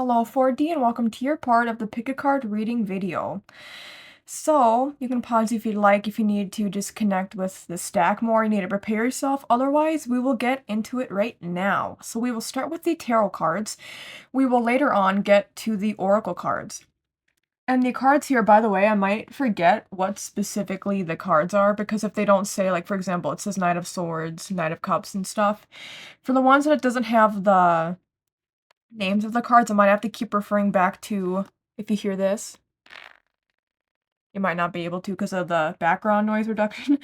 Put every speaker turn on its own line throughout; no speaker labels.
Hello 4D and welcome to your part of the pick a card reading video. So, you can pause if you'd like, if you need to just connect with the stack more, you need to prepare yourself. Otherwise, we will get into it right now. So we will start with the tarot cards. We will later on get to the oracle cards. And the cards here, by the way, I might forget what specifically the cards are, because if they don't say, like, for example, it says Knight of Swords, Knight of Cups and stuff. For the ones that it doesn't have the names of the cards, I might have to keep referring back to, if you hear this. You might not be able to because of the background noise reduction.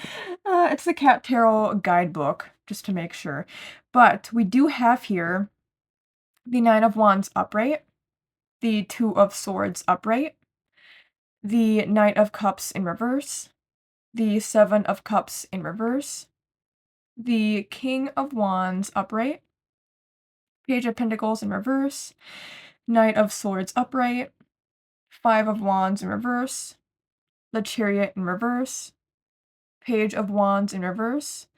It's the Cat Tarot guidebook, just to make sure. But we do have here the Nine of Wands upright, the Two of Swords upright, the Knight of Cups in reverse, the Seven of Cups in reverse, the King of Wands upright, Page of Pentacles in reverse, Knight of Swords upright, Five of Wands in reverse, the Chariot in reverse, Page of Wands in reverse,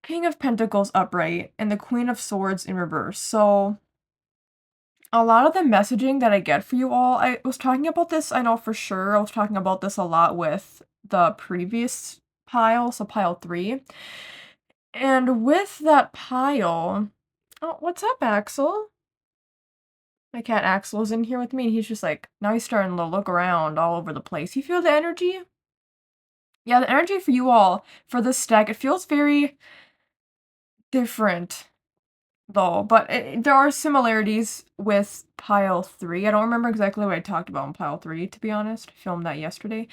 King of Pentacles upright, and the Queen of Swords in reverse. So, a lot of the messaging that I get for you all, I was talking about this, I know for sure, I was talking about this a lot with the previous pile, so pile 3. And with that pile, oh, what's up, Axel? My cat Axel is in here with me, and he's just like, now he's starting to look around all over the place. You feel the energy? Yeah, the energy for you all, for this stack, it feels very different, though, but there are similarities with pile 3. I don't remember exactly what I talked about in pile 3, to be honest. I filmed that yesterday,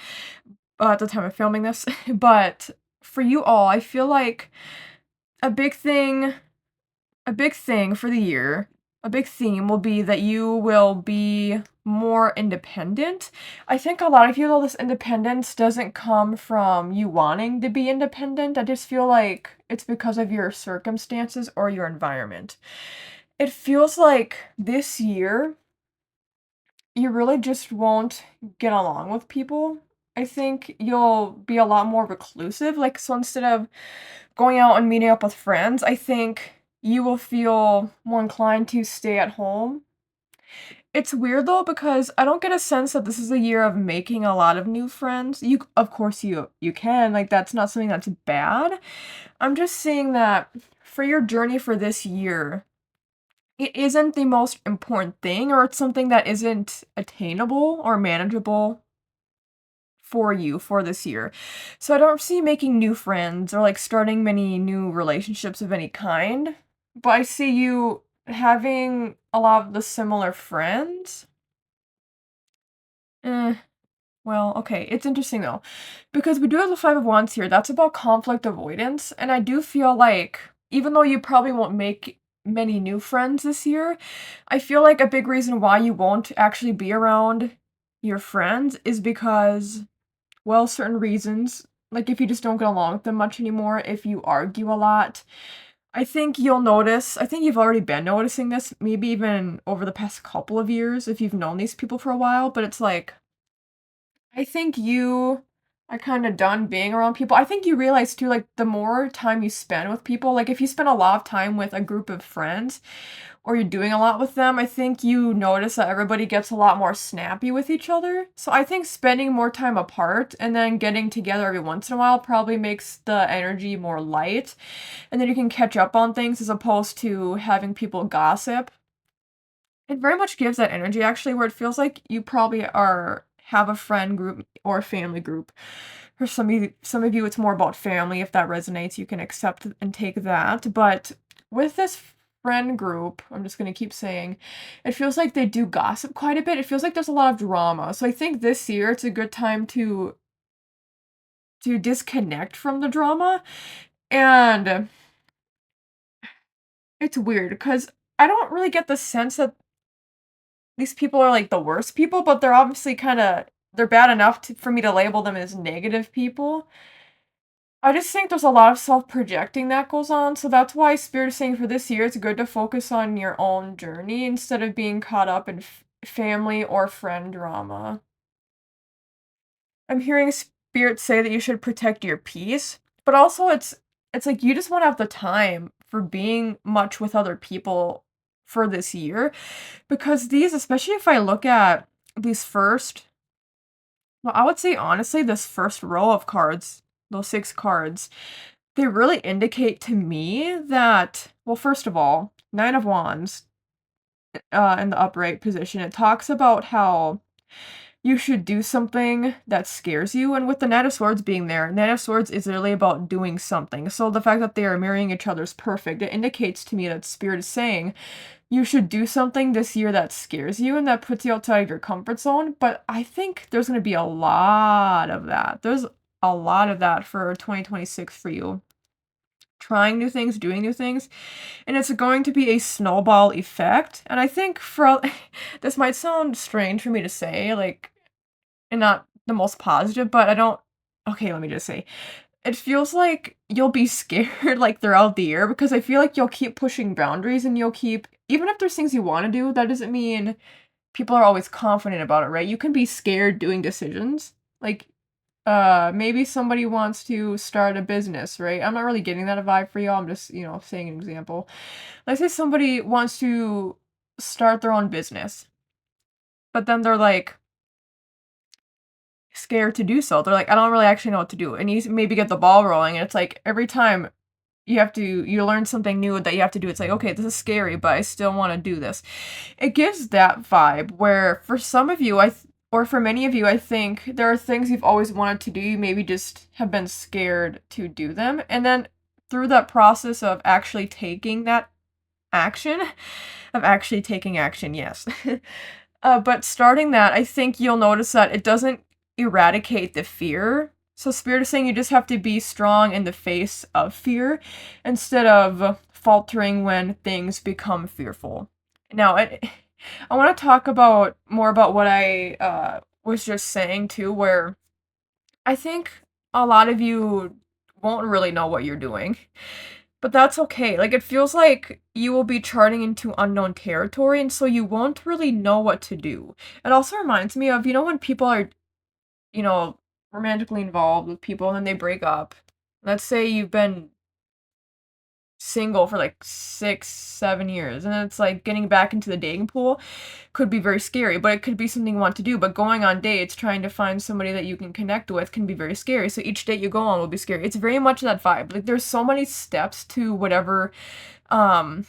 at the time of filming this. But for you all, I feel like a big thing for the year, a big theme will be that you will be more independent. I think a lot of you, though, this independence doesn't come from you wanting to be independent. I just feel like it's because of your circumstances or your environment. It feels like this year, you really just won't get along with people. I think you'll be a lot more reclusive. Like, so instead of going out and meeting up with friends, I think you will feel more inclined to stay at home. It's weird though, because I don't get a sense that this is a year of making a lot of new friends. Of course you can, like, that's not something that's bad. I'm just saying that for your journey for this year, it isn't the most important thing, or it's something that isn't attainable or manageable for you for this year. So I don't see you making new friends or, like, starting many new relationships of any kind, but I see you having a lot of the similar friends. Well, okay, it's interesting though, because we do have the Five of Wands here. That's about conflict avoidance, and I do feel like, even though you probably won't make many new friends this year, I feel like a big reason why you won't actually be around your friends is because, well, certain reasons, like if you just don't get along with them much anymore, if you argue a lot. I think you'll notice, I think you've already been noticing this, maybe even over the past couple of years if you've known these people for a while, but it's like, I think you are kind of done being around people. I think you realize too, like, the more time you spend with people, like if you spend a lot of time with a group of friends or you're doing a lot with them, I think you notice that everybody gets a lot more snappy with each other. So I think spending more time apart and then getting together every once in a while probably makes the energy more light. And then you can catch up on things as opposed to having people gossip. It very much gives that energy, actually, where it feels like you probably have a friend group or a family group. For some of you, it's more about family. If that resonates, you can accept and take that. But with this friend group, I'm just gonna keep saying, it feels like they do gossip quite a bit. It feels like there's a lot of drama. So I think this year it's a good time to disconnect from the drama. And it's weird because I don't really get the sense that these people are, like, the worst people, but they're obviously they're bad enough for me to label them as negative people. I just think there's a lot of self-projecting that goes on, so that's why Spirit is saying for this year, it's good to focus on your own journey instead of being caught up in family or friend drama. I'm hearing Spirit say that you should protect your peace, but also it's like you just won't have the time for being much with other people for this year, because these, especially if I look at these first, well, I would say honestly, this first row of cards, those 6 cards, they really indicate to me that, well, first of all, 9 of Wands, in the upright position, it talks about how you should do something that scares you, and with the Knight of Swords being there, Knight of Swords is really about doing something, so the fact that they are mirroring each other is perfect. It indicates to me that Spirit is saying, you should do something this year that scares you and that puts you outside of your comfort zone, but I think there's gonna be a lot of that. There's a lot of that for 2026 for you. Trying new things, doing new things, and it's going to be a snowball effect, and I think for this might sound strange for me to say, like, and not the most positive, but I don't okay, let me just say, it feels like you'll be scared, like, throughout the year because I feel like you'll keep pushing boundaries and you'll keep even if there's things you wanna do, that doesn't mean people are always confident about it, right? You can be scared doing decisions. Like, maybe somebody wants to start a business, right? I'm not really getting that vibe for y'all, I'm just, saying an example. Let's say somebody wants to start their own business, but then they're, like, scared to do so. They're like, "I don't really actually know what to do," and maybe get the ball rolling, and it's like every time you learn something new that you have to do, it's like, "Okay, this is scary, but I still wanna do this." It gives that vibe where for some of you, or for many of you, I think there are things you've always wanted to do, you maybe just have been scared to do them, and then through that process of actually taking that action of actually taking action, yes. But starting that, I think you'll notice that it doesn't eradicate the fear. So Spirit is saying you just have to be strong in the face of fear instead of faltering when things become fearful. Now, I want to talk about more about what I was just saying too, where I think a lot of you won't really know what you're doing. But that's okay. Like, it feels like you will be charting into unknown territory, and so you won't really know what to do. It also reminds me of, when people are, you know, romantically involved with people and then they break up. Let's say you've been single for like 6, 7 years, and then it's like getting back into the dating pool could be very scary, but it could be something you want to do. But going on dates, trying to find somebody that you can connect with can be very scary. So each date you go on will be scary. It's very much that vibe. Like there's so many steps to whatever um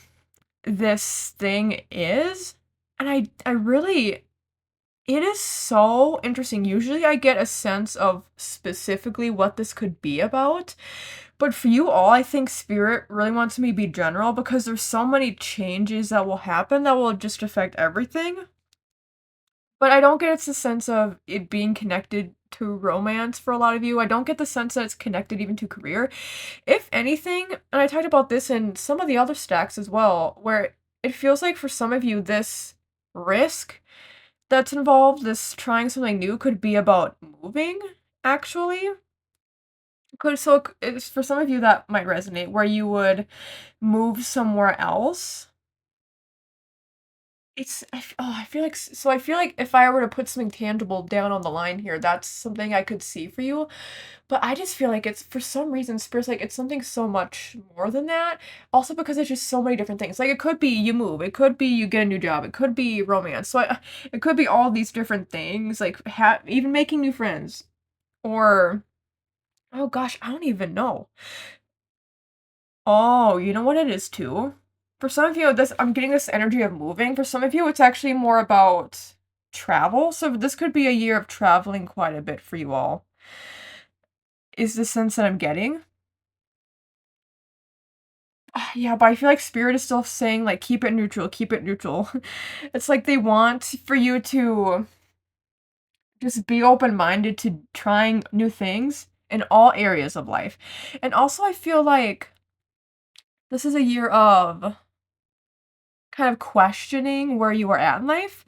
this thing is. And I really it is so interesting. Usually I get a sense of specifically what this could be about. But for you all, I think Spirit really wants me to be general because there's so many changes that will happen that will just affect everything. But I don't get it's the sense of it being connected to romance for a lot of you. I don't get the sense that it's connected even to career. If anything, and I talked about this in some of the other stacks as well, where it feels like for some of you, this risk that's involved, this trying something new could be about moving, actually. It's for some of you that might resonate, where you would move somewhere else. I feel like I feel like if I were to put something tangible down on the line here, that's something I could see for you. But I just feel like it's for some reason, Spirit's like it's something so much more than that. Also because it's just so many different things. Like it could be you move, it could be you get a new job, it could be romance. It could be all these different things, like even making new friends, or oh gosh, I don't even know. Oh, you know what it is too? For some of you, this I'm getting this energy of moving. For some of you, it's actually more about travel. So this could be a year of traveling quite a bit for you all. Is the sense that I'm getting? Yeah, but I feel like Spirit is still saying like keep it neutral, keep it neutral. It's like they want for you to just be open-minded to trying new things in all areas of life. And also I feel like this is a year of kind of questioning where you are at in life.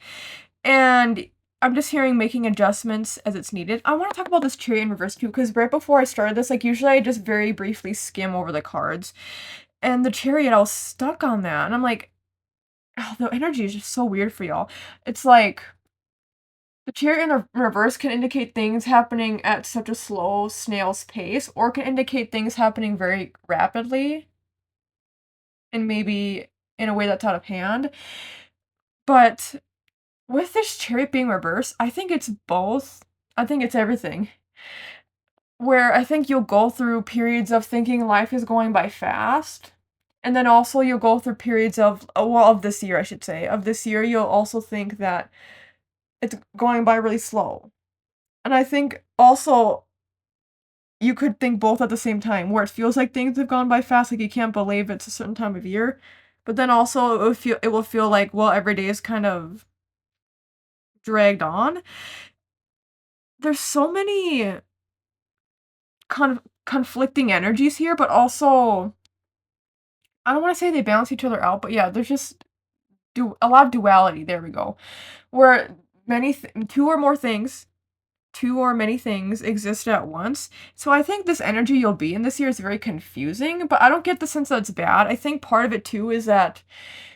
And I'm just hearing making adjustments as it's needed. I want to talk about this Chariot in reverse too, because right before I started this, like usually I just very briefly skim over the cards. And the Chariot, I was stuck on that. And I'm like, oh, the energy is just so weird for y'all. It's like the Chariot in the reverse can indicate things happening at such a slow snail's pace, or can indicate things happening very rapidly and maybe in a way that's out of hand. But with this chariot being reversed, I think it's both. I think it's everything. Where I think you'll go through periods of thinking life is going by fast. And then also you'll go through periods of, well, of this year, I should say. Of this year, you'll also think that it's going by really slow. And I think also you could think both at the same time, where it feels like things have gone by fast, like you can't believe it's a certain time of year. But then also it will feel like, well, every day is kind of dragged on. There's so many conflicting energies here, but also I don't want to say they balance each other out, but yeah, there's just a lot of duality. There we go, where two or many things exist at once. So I think this energy you'll be in this year is very confusing, but I don't get the sense that it's bad. I think part of it too is that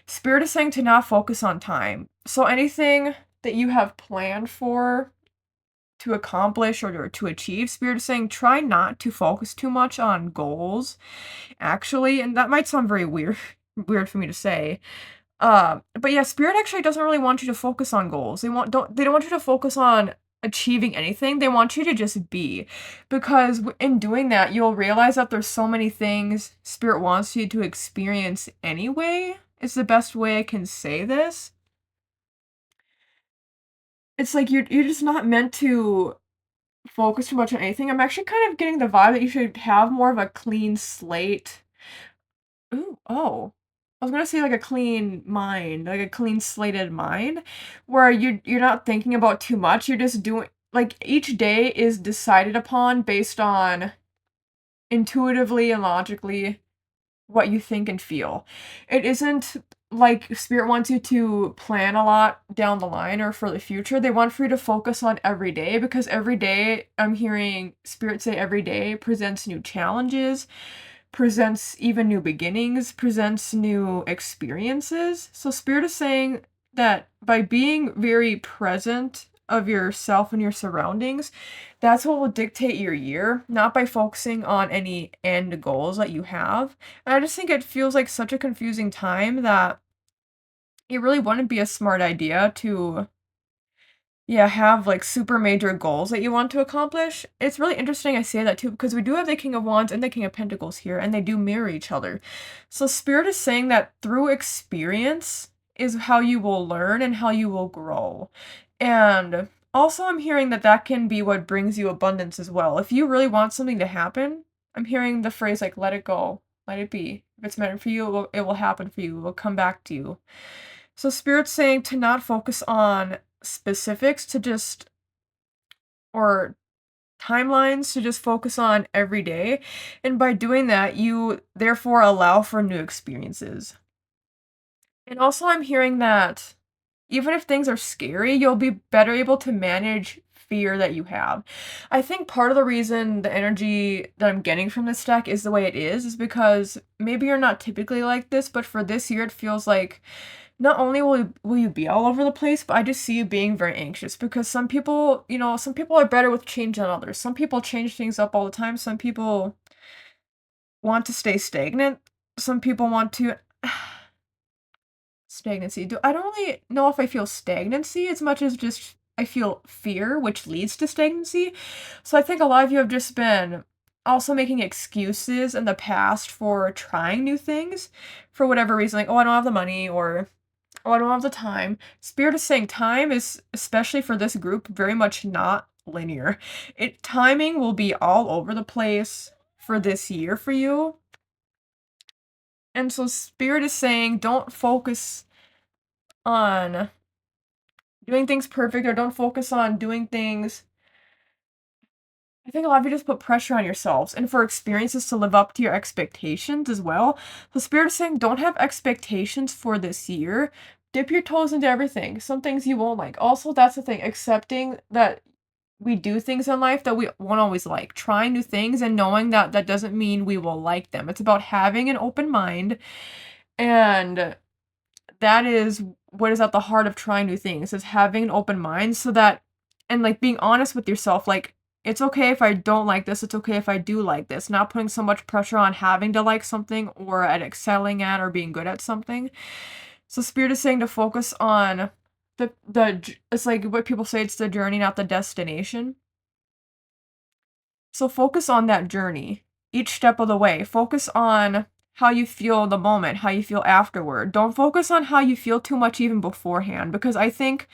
Spirit is saying to not focus on time. So anything that you have planned for to accomplish or to achieve, Spirit is saying try not to focus too much on goals, actually, and that might sound very weird for me to say. But yeah, Spirit actually doesn't really want you to focus on goals. They don't want you to focus on achieving anything. They want you to just be. Because in doing that, you'll realize that there's so many things Spirit wants you to experience anyway. Is the best way I can say this. It's like you're just not meant to focus too much on anything. I'm actually kind of getting the vibe that you should have more of a clean slate. Ooh, oh. I was gonna say like a clean mind, like a clean slated mind, where you're not thinking about too much. You're just doing like each day is decided upon based on intuitively and logically what you think and feel. It isn't like Spirit wants you to plan a lot down the line or for the future. They want for you to focus on every day because every day, I'm hearing Spirit say every day presents new challenges, presents even new beginnings, presents new experiences. So Spirit is saying that by being very present of yourself and your surroundings, that's what will dictate your year, not by focusing on any end goals that you have. And I just think it feels like such a confusing time that it really wouldn't be a smart idea to, yeah, have like super major goals that you want to accomplish. It's really interesting I say that too, because we do have the King of Wands and the King of Pentacles here, and they do mirror each other. So Spirit is saying that through experience is how you will learn and how you will grow. And also I'm hearing that that can be what brings you abundance as well. If you really want something to happen, I'm hearing the phrase like, let it go, let it be. If it's meant for you, it will happen for you. It will come back to you. So Spirit's saying to not focus on specifics, to just, or timelines, to just focus on every day. And by doing that, you therefore allow for new experiences. And also I'm hearing that even if things are scary, you'll be better able to manage fear that you have. I think part of the reason the energy that I'm getting from this deck is the way it is because maybe you're not typically like this, but for this year it feels like not only will you be all over the place, but I just see you being very anxious because some people, some people are better with change than others. Some people change things up all the time. Some people want to stay stagnant. Some people want to stagnancy. I don't really know if I feel stagnancy as much as just I feel fear, which leads to stagnancy. So I think a lot of you have just been also making excuses in the past for trying new things for whatever reason, like, oh, I don't have the money, or oh, I don't have the time. Spirit is saying time is, especially for this group, very much not linear. Timing will be all over the place for this year for you. And so Spirit is saying don't focus on doing things perfect, or don't focus on doing things. I think a lot of you just put pressure on yourselves and for experiences to live up to your expectations as well. The Spirit is saying don't have expectations for this year. Dip your toes into everything. Some things you won't like. Also, that's the thing, accepting that we do things in life that we won't always like. Trying new things and knowing that that doesn't mean we will like them. It's about having an open mind, and that is what is at the heart of trying new things, is having an open mind so that, and like being honest with yourself, like It's okay if I don't like this, it's okay if I do like this, not putting so much pressure on having to like something or at excelling at or being good at something. So Spirit is saying to focus on it's like what people say, it's the journey, not the destination. So focus on that journey each step of the way. Focus on how you feel in the moment, how you feel afterward. Don't focus on how you feel too much even beforehand, because I think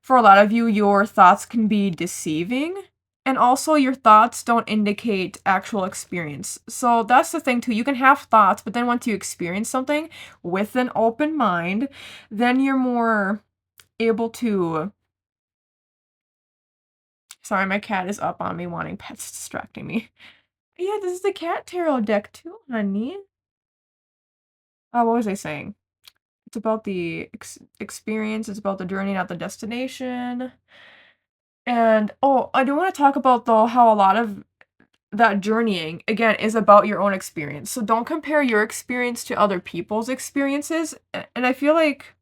for a lot of you, your thoughts can be deceiving. And also, your thoughts don't indicate actual experience. So that's the thing, too. You can have thoughts, but then once you experience something with an open mind, then you're more able to. Sorry, my cat is up on me wanting pets, distracting me. Yeah, this is the cat tarot deck too, honey. Oh, what was I saying? It's about the experience, it's about the journey, not the destination. And oh, I do want to talk about though how a lot of that journeying again is about your own experience. So don't compare your experience to other people's experiences. And I feel like,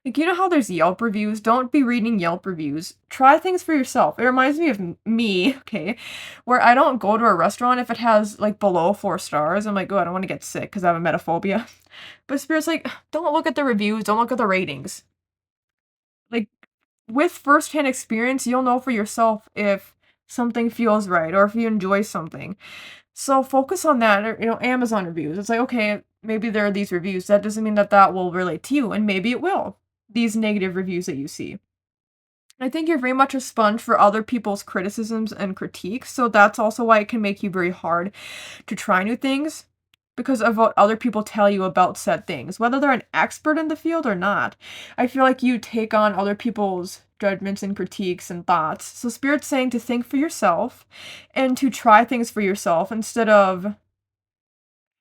you know how there's Yelp reviews? Don't be reading Yelp reviews. Try things for yourself. It reminds me of me, okay, where I don't go to a restaurant if it has like below 4 stars. I'm like, oh, I don't want to get sick because I have a metaphobia. But Spirit's like, don't look at the reviews, don't look at the ratings. Like, with firsthand experience, you'll know for yourself if something feels right or if you enjoy something. So focus on that, or, Amazon reviews. It's like, okay, maybe there are these reviews. That doesn't mean that that will relate to you, and maybe it will. These negative reviews that you see. I think you're very much a sponge for other people's criticisms and critiques, so that's also why it can make you very hard to try new things because of what other people tell you about said things, whether they're an expert in the field or not. I feel like you take on other people's judgments and critiques and thoughts. So Spirit's saying to think for yourself and to try things for yourself instead of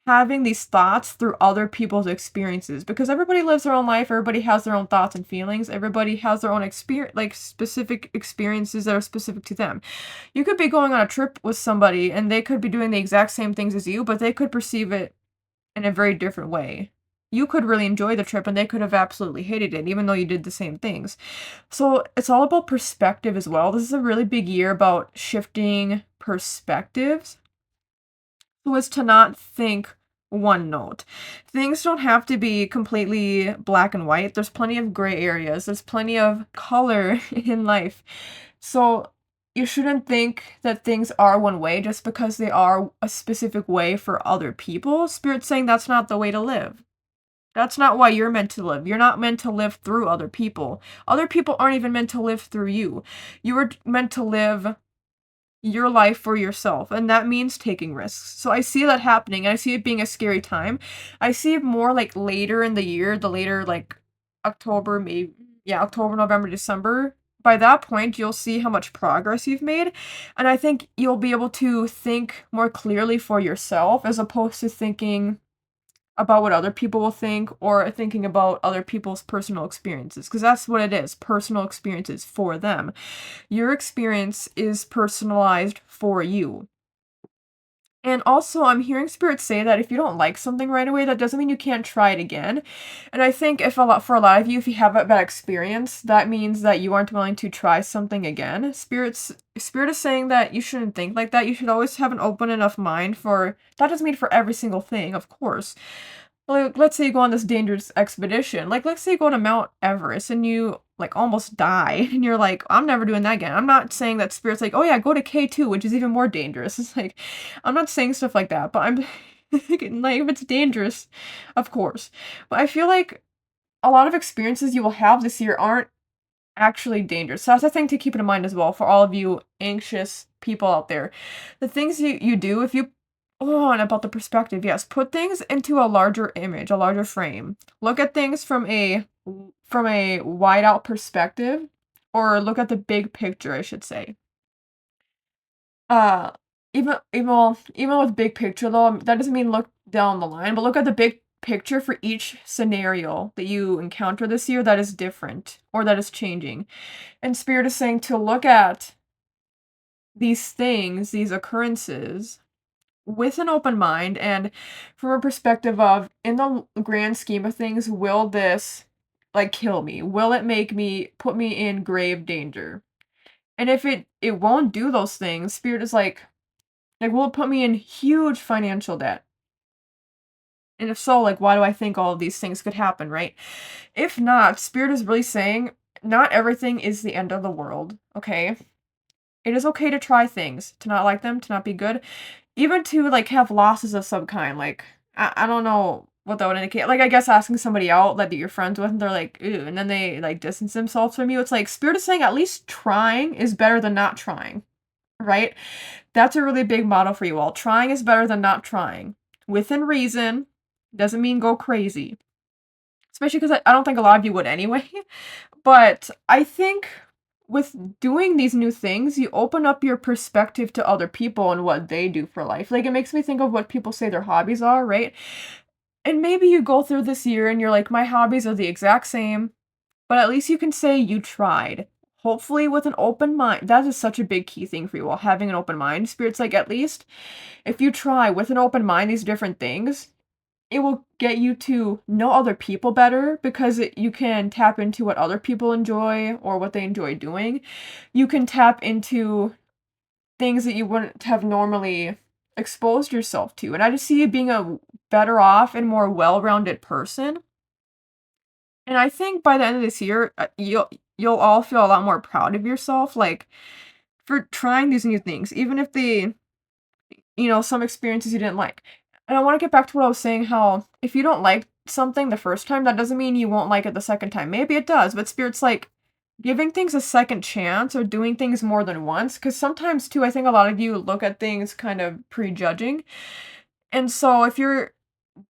having these thoughts through other people's experiences, because everybody lives their own life, everybody has their own thoughts and feelings, everybody has their own experience, like specific experiences that are specific to them. You could be going on a trip with somebody and they could be doing the exact same things as you, but they could perceive it in a very different way. You could really enjoy the trip and they could have absolutely hated it, even though you did the same things. So it's all about perspective as well. This is a really big year about shifting perspectives, so as to not think one note. Things don't have to be completely black and white. There's plenty of gray areas. There's plenty of color in life. So you shouldn't think that things are one way just because they are a specific way for other people. Spirit's saying that's not the way to live. That's not why you're meant to live. You're not meant to live through other people. Other people aren't even meant to live through you. You were meant to live your life for yourself, and that means taking risks. So I see that happening. I see it being a scary time. I see it more like later in the year, the later like October, maybe, yeah, October, November, December. By that point, you'll see how much progress you've made, and I think you'll be able to think more clearly for yourself as opposed to thinking about what other people will think or thinking about other people's personal experiences, because that's what it is, personal experiences for them. Your experience is personalized for you. And also, I'm hearing spirits say that if you don't like something right away, that doesn't mean you can't try it again. And I think for a lot of you, if you have a bad experience, that means that you aren't willing to try something again. Spirit is saying that you shouldn't think like that. You should always have an open enough mind for, that doesn't mean for every single thing, of course. Like, let's say you go on this dangerous expedition. Like, let's say you go to Mount Everest and you, like, almost die. And you're like, I'm never doing that again. I'm not saying that Spirit's like, oh yeah, go to K2, which is even more dangerous. It's like, I'm not saying stuff like that, but I'm, like, if it's dangerous, of course. But I feel like a lot of experiences you will have this year aren't actually dangerous. So that's a thing to keep in mind as well for all of you anxious people out there. The things you do, if you oh, and about the perspective, yes. Put things into a larger image, a larger frame. Look at things from a wide out perspective, or look at the big picture, I should say. Uh, even with big picture though, that doesn't mean look down the line, but look at the big picture for each scenario that you encounter this year that is different or that is changing. And Spirit is saying to look at these things, these occurrences, with an open mind and from a perspective of, in the grand scheme of things, will this like kill me? Will it make me put me in grave danger? And if it won't do those things, Spirit is like, will it put me in huge financial debt? And if so, like, why do I think all of these things could happen, right? If not, Spirit is really saying not everything is the end of the world, okay? It is okay to try things, to not like them, to not be good, even to, like, have losses of some kind, like, I don't know what that would indicate, like, I guess asking somebody out, like, that you're friends with, and they're like, "Ew," and then they, like, distance themselves from you, it's like, Spirit is saying at least trying is better than not trying, right? That's a really big motto for you all. Trying is better than not trying. Within reason, doesn't mean go crazy. Especially because I don't think a lot of you would anyway. But I think with doing these new things, you open up your perspective to other people and what they do for life. Like, it makes me think of what people say their hobbies are, right? And maybe you go through this year and you're like, my hobbies are the exact same, but at least you can say you tried. Hopefully with an open mind. That is such a big key thing for you all, having an open mind. Spirit's like, at least if you try with an open mind these different things, it will get you to know other people better because you can tap into what other people enjoy or what they enjoy doing. You can tap into things that you wouldn't have normally exposed yourself to. And I just see you being a better off and more well-rounded person. And I think by the end of this year, you'll all feel a lot more proud of yourself, like, for trying these new things, even if some experiences you didn't like. And I wanna get back to what I was saying, how if you don't like something the first time, that doesn't mean you won't like it the second time. Maybe it does, but Spirit's like, giving things a second chance or doing things more than once. Because sometimes too, I think a lot of you look at things kind of prejudging, and so if you're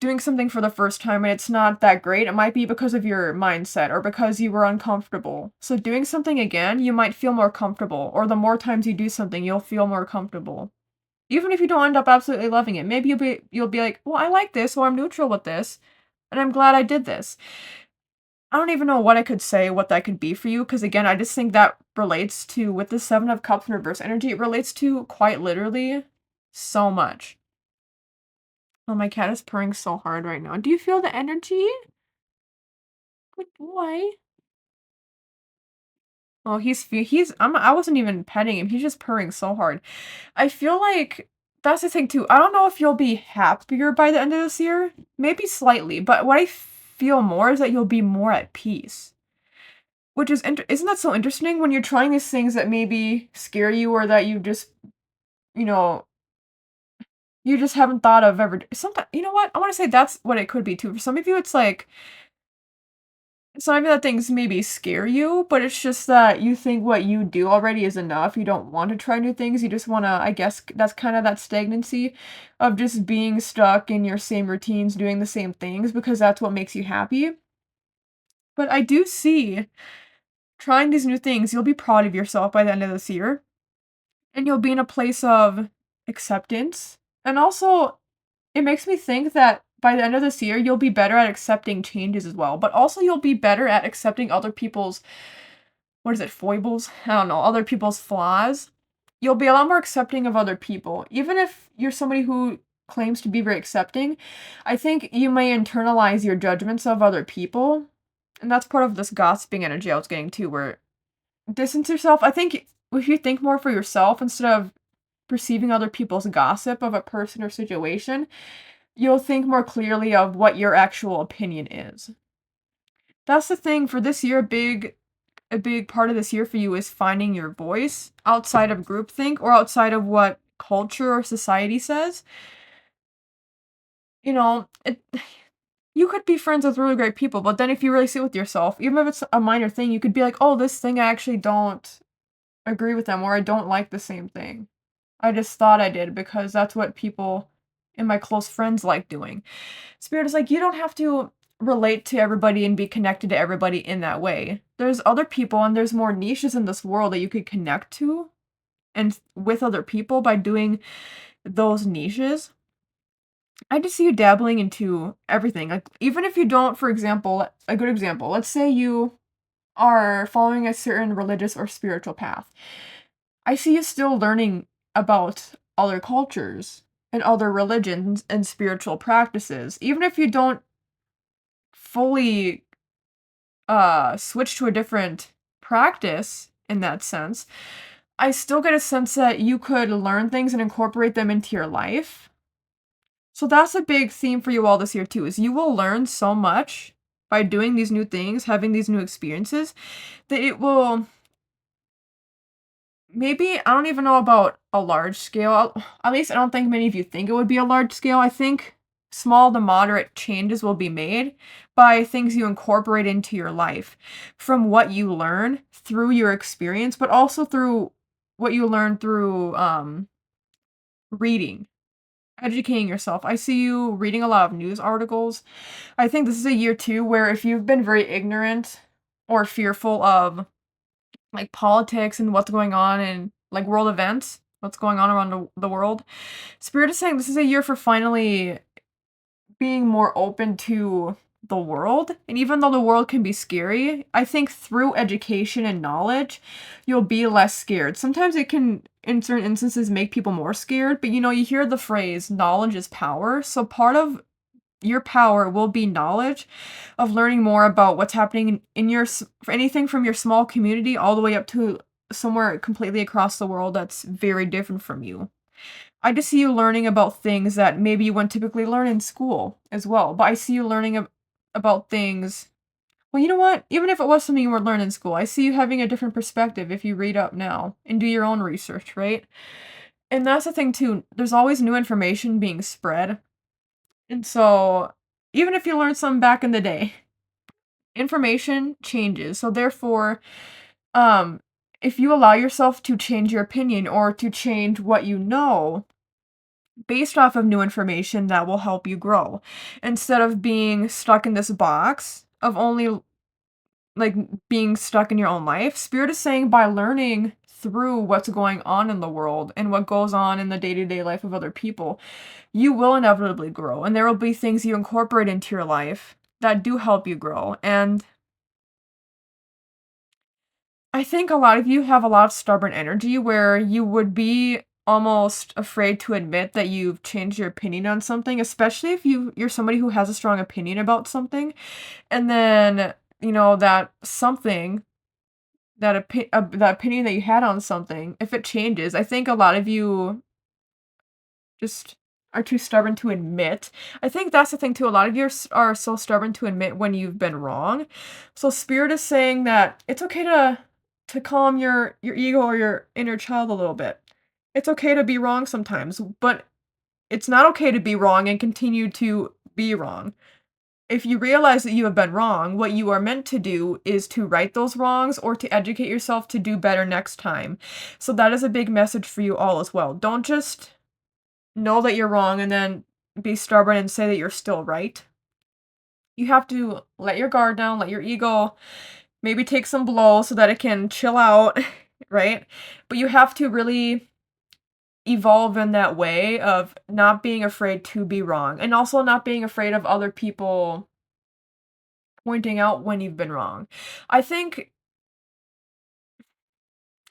doing something for the first time and it's not that great, it might be because of your mindset or because you were uncomfortable. So doing something again, you might feel more comfortable, or the more times you do something, you'll feel more comfortable. Even if you don't end up absolutely loving it, maybe you'll be like, "Well, I like this, or I'm neutral with this, and I'm glad I did this." I don't even know what I could say, what that could be for you, because again, I just think that relates to, with the Seven of Cups in reverse energy, it relates to quite literally so much. Oh, my cat is purring so hard right now. Do you feel the energy? Good boy. Oh, I wasn't even petting him. He's just purring so hard. I feel like that's the thing too. I don't know if you'll be happier by the end of this year. Maybe slightly, but what I feel more is that you'll be more at peace. Which is isn't that so interesting when you're trying these things that maybe scare you, or that you know, you just haven't thought of ever. Sometimes, you know what? I want to say that's what it could be too. For some of you, it's like, it's not even that things maybe scare you, but it's just that you think what you do already is enough. You don't want to try new things. You just want to, I guess that's kind of that stagnancy of just being stuck in your same routines, doing the same things because that's what makes you happy. But I do see trying these new things, you'll be proud of yourself by the end of this year, and you'll be in a place of acceptance. And also, it makes me think that by the end of this year, you'll be better at accepting changes as well, but also you'll be better at accepting other people's, what is it, foibles? I don't know, other people's flaws. You'll be a lot more accepting of other people. Even if you're somebody who claims to be very accepting, I think you may internalize your judgments of other people. And that's part of this gossiping energy I was getting to, where distance yourself. I think if you think more for yourself instead of perceiving other people's gossip of a person or situation, you'll think more clearly of what your actual opinion is. That's the thing for this year, a big part of this year for you is finding your voice outside of groupthink or outside of what culture or society says. You know, you could be friends with really great people, but then if you really sit with yourself, even if it's a minor thing, you could be like, "Oh, this thing I actually don't agree with them, or I don't like the same thing. I just thought I did because that's what people and my close friends like doing." Spirit is like, you don't have to relate to everybody and be connected to everybody in that way. There's other people and there's more niches in this world that you could connect to and with other people by doing those niches. I just see you dabbling into everything. Like, even if you don't, for example, a good example, let's say you are following a certain religious or spiritual path. I see you still learning about other cultures and other religions and spiritual practices. Even if you don't fully switch to a different practice in that sense, I still get a sense that you could learn things and incorporate them into your life. So that's a big theme for you all this year too, is you will learn so much by doing these new things, having these new experiences, that it will maybe I don't even know about a large scale. At least I don't think many of you think it would be a large scale. I think small to moderate changes will be made by things you incorporate into your life from what you learn through your experience, but also through what you learn through reading, educating yourself. I see you reading a lot of news articles. I think this is a year too where if you've been very ignorant or fearful of like politics and what's going on in like world events, what's going on around the world. Spirit is saying this is a year for finally being more open to the world. And even though the world can be scary, I think through education and knowledge, you'll be less scared. Sometimes it can, in certain instances, make people more scared, but you hear the phrase, knowledge is power. So part of your power will be knowledge of learning more about what's happening in your for anything from your small community all the way up to somewhere completely across the world that's very different from you. I just see you learning about things that maybe you wouldn't typically learn in school as well, but I see you learning about things. Well, you know what? Even if it was something you weren't learning in school, I see you having a different perspective if you read up now and do your own research, right? And that's the thing too. There's always new information being spread. And so, even if you learned something back in the day, information changes. So therefore, um, if you allow yourself to change your opinion or to change what you know based off of new information, that will help you grow. Instead of being stuck in this box of only like being stuck in your own life, Spirit is saying by learning through what's going on in the world and what goes on in the day-to-day life of other people, you will inevitably grow, and there will be things you incorporate into your life that do help you grow. And I think a lot of you have a lot of stubborn energy where you would be almost afraid to admit that you've changed your opinion on something, especially if you're somebody who has a strong opinion about something, and then that something that opinion that you had on something, if it changes, I think a lot of you just are too stubborn to admit. I think that's the thing too. A lot of you are so stubborn to admit when you've been wrong. So Spirit is saying that it's okay to calm your ego or your inner child a little bit. It's okay to be wrong sometimes, but it's not okay to be wrong and continue to be wrong. If you realize that you have been wrong, what you are meant to do is to right those wrongs or to educate yourself to do better next time. So that is a big message for you all as well. Don't just know that you're wrong and then be stubborn and say that you're still right. You have to let your guard down, let your ego maybe take some blows so that it can chill out, right? But you have to really evolve in that way of not being afraid to be wrong and also not being afraid of other people pointing out when you've been wrong. I think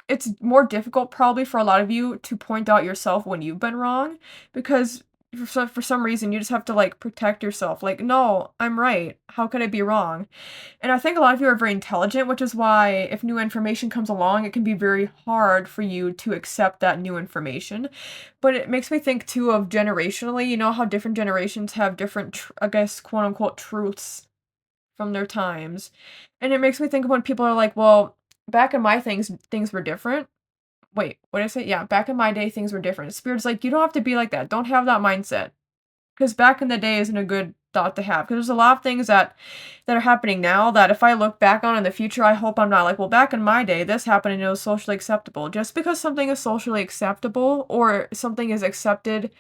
it's more difficult probably for a lot of you to point out yourself when you've been wrong because for some reason you just have to like protect yourself. Like, no, I'm right. How could I be wrong? And I think a lot of you are very intelligent, which is why if new information comes along, it can be very hard for you to accept that new information. But it makes me think too of generationally, how different generations have different, I guess, quote unquote, truths from their times. And it makes me think of when people are like, well, back in my things were different. Wait, what did I say? Yeah, back in my day, things were different. Spirit's like, you don't have to be like that. Don't have that mindset. Because back in the day isn't a good thought to have. Because there's a lot of things that are happening now that if I look back on in the future, I hope I'm not like, well, back in my day, this happened and it was socially acceptable. Just because something is socially acceptable or something is accepted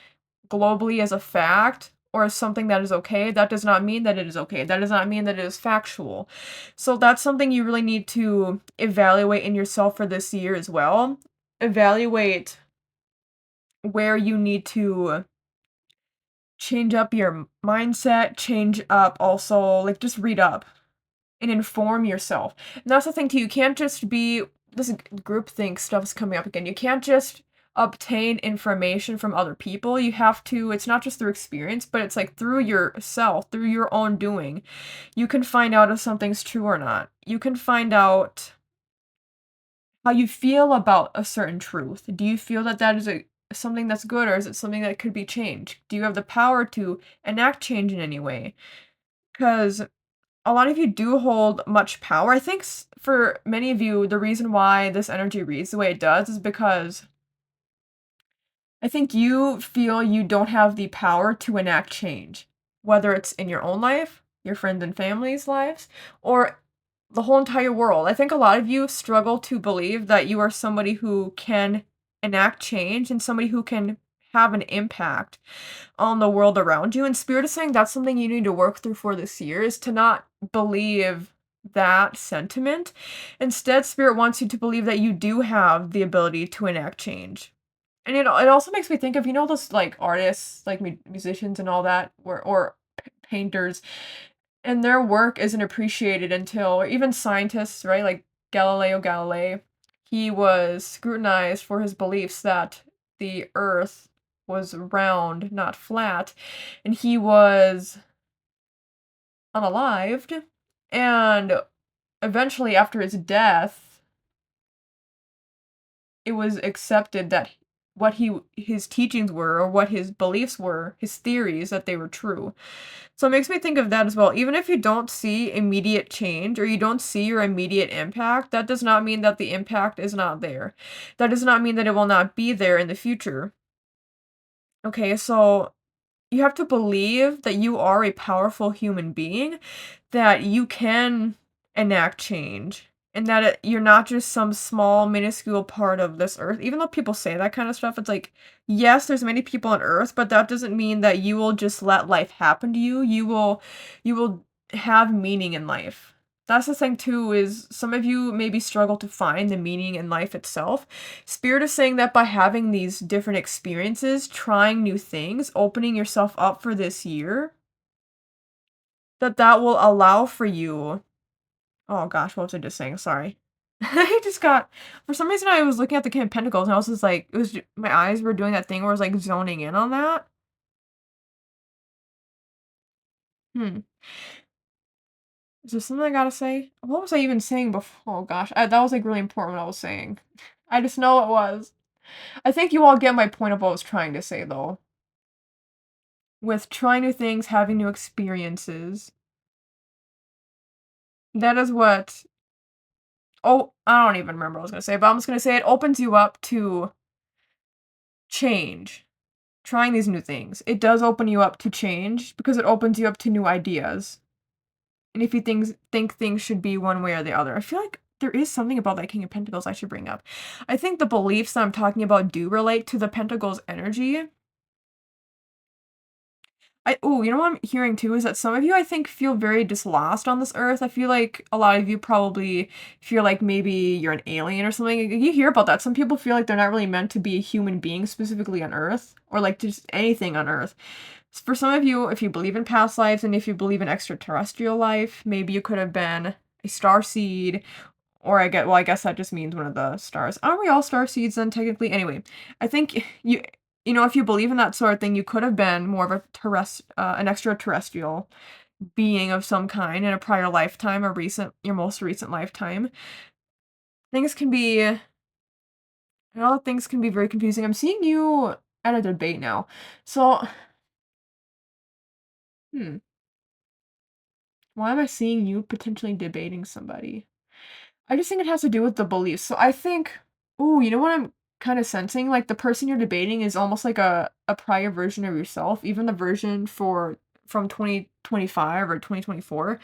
globally as a fact or as something that is okay, that does not mean that it is okay. That does not mean that it is factual. So that's something you really need to evaluate in yourself for this year as well. Evaluate where you need to change up your mindset, change up also, like, just read up and inform yourself. And that's the thing too, you can't just be this groupthink stuff's coming up again. You can't just obtain information from other people. You have to, it's not just through experience, but it's like through yourself, through your own doing. You can find out if something's true or not. You can find out how you feel about a certain truth. Do you feel that that is something that's good, or is it something that could be changed? Do you have the power to enact change in any way? Because a lot of you do hold much power. I think for many of you, the reason why this energy reads the way it does is because I think you feel you don't have the power to enact change, whether it's in your own life, your friends and family's lives, or the whole entire world. I think a lot of you struggle to believe that you are somebody who can enact change and somebody who can have an impact on the world around you. And Spirit is saying that's something you need to work through for this year, is to not believe that sentiment. Instead, Spirit wants you to believe that you do have the ability to enact change. And it also makes me think of, those, like, artists, like, musicians and all that, or painters, and their work isn't appreciated until, or even scientists, right? Like Galileo Galilei, he was scrutinized for his beliefs that the earth was round, not flat, and he was unalived, and eventually after his death, it was accepted that what his teachings were, or what his beliefs were, his theories, that they were true. So it makes me think of that as well. Even if you don't see immediate change, or you don't see your immediate impact, that does not mean that the impact is not there. That does not mean that it will not be there in the future. Okay, so you have to believe that you are a powerful human being, that you can enact change, and that you're not just some small, minuscule part of this earth. Even though people say that kind of stuff, it's like, yes, there's many people on earth, but that doesn't mean that you will just let life happen to you. You will have meaning in life. That's the thing too, is some of you maybe struggle to find the meaning in life itself. Spirit is saying that by having these different experiences, trying new things, opening yourself up for this year, that will allow for you. Oh gosh, what was I just saying? Sorry. I just got, for some reason I was looking at the King of Pentacles and I was just like, my eyes were doing that thing where I was like zoning in on that. Hmm. Is there something I gotta say? What was I even saying before? Oh gosh, that was like really important what I was saying. I just know it was. I think you all get my point of what I was trying to say though. With trying new things, having new experiences. That is what, oh, I don't even remember what I was gonna say, but I'm just gonna say it opens you up to change. Trying these new things. It does open you up to change because it opens you up to new ideas. And if you think things should be one way or the other. I feel like there is something about that King of Pentacles I should bring up. I think the beliefs that I'm talking about do relate to the Pentacles energy. You know what I'm hearing too is that some of you, I think, feel very dislost on this earth. I feel like a lot of you probably feel like maybe you're an alien or something. You hear about that. Some people feel like they're not really meant to be a human being specifically on earth, or like just anything on earth. For some of you, if you believe in past lives and if you believe in extraterrestrial life, maybe you could have been a starseed, or I guess that just means one of the stars. Aren't we all starseeds then, technically? Anyway, I think if you believe in that sort of thing, you could have been more of an extraterrestrial being of some kind in a prior lifetime, your most recent lifetime. Things can be, a lot of things can be very confusing. I'm seeing you at a debate now. So, hmm, why am I seeing you potentially debating somebody? I just think it has to do with the beliefs. So I think, you know what I'm kind of sensing? Like the person you're debating is almost like a prior version of yourself, even the version from 2025 or 2024.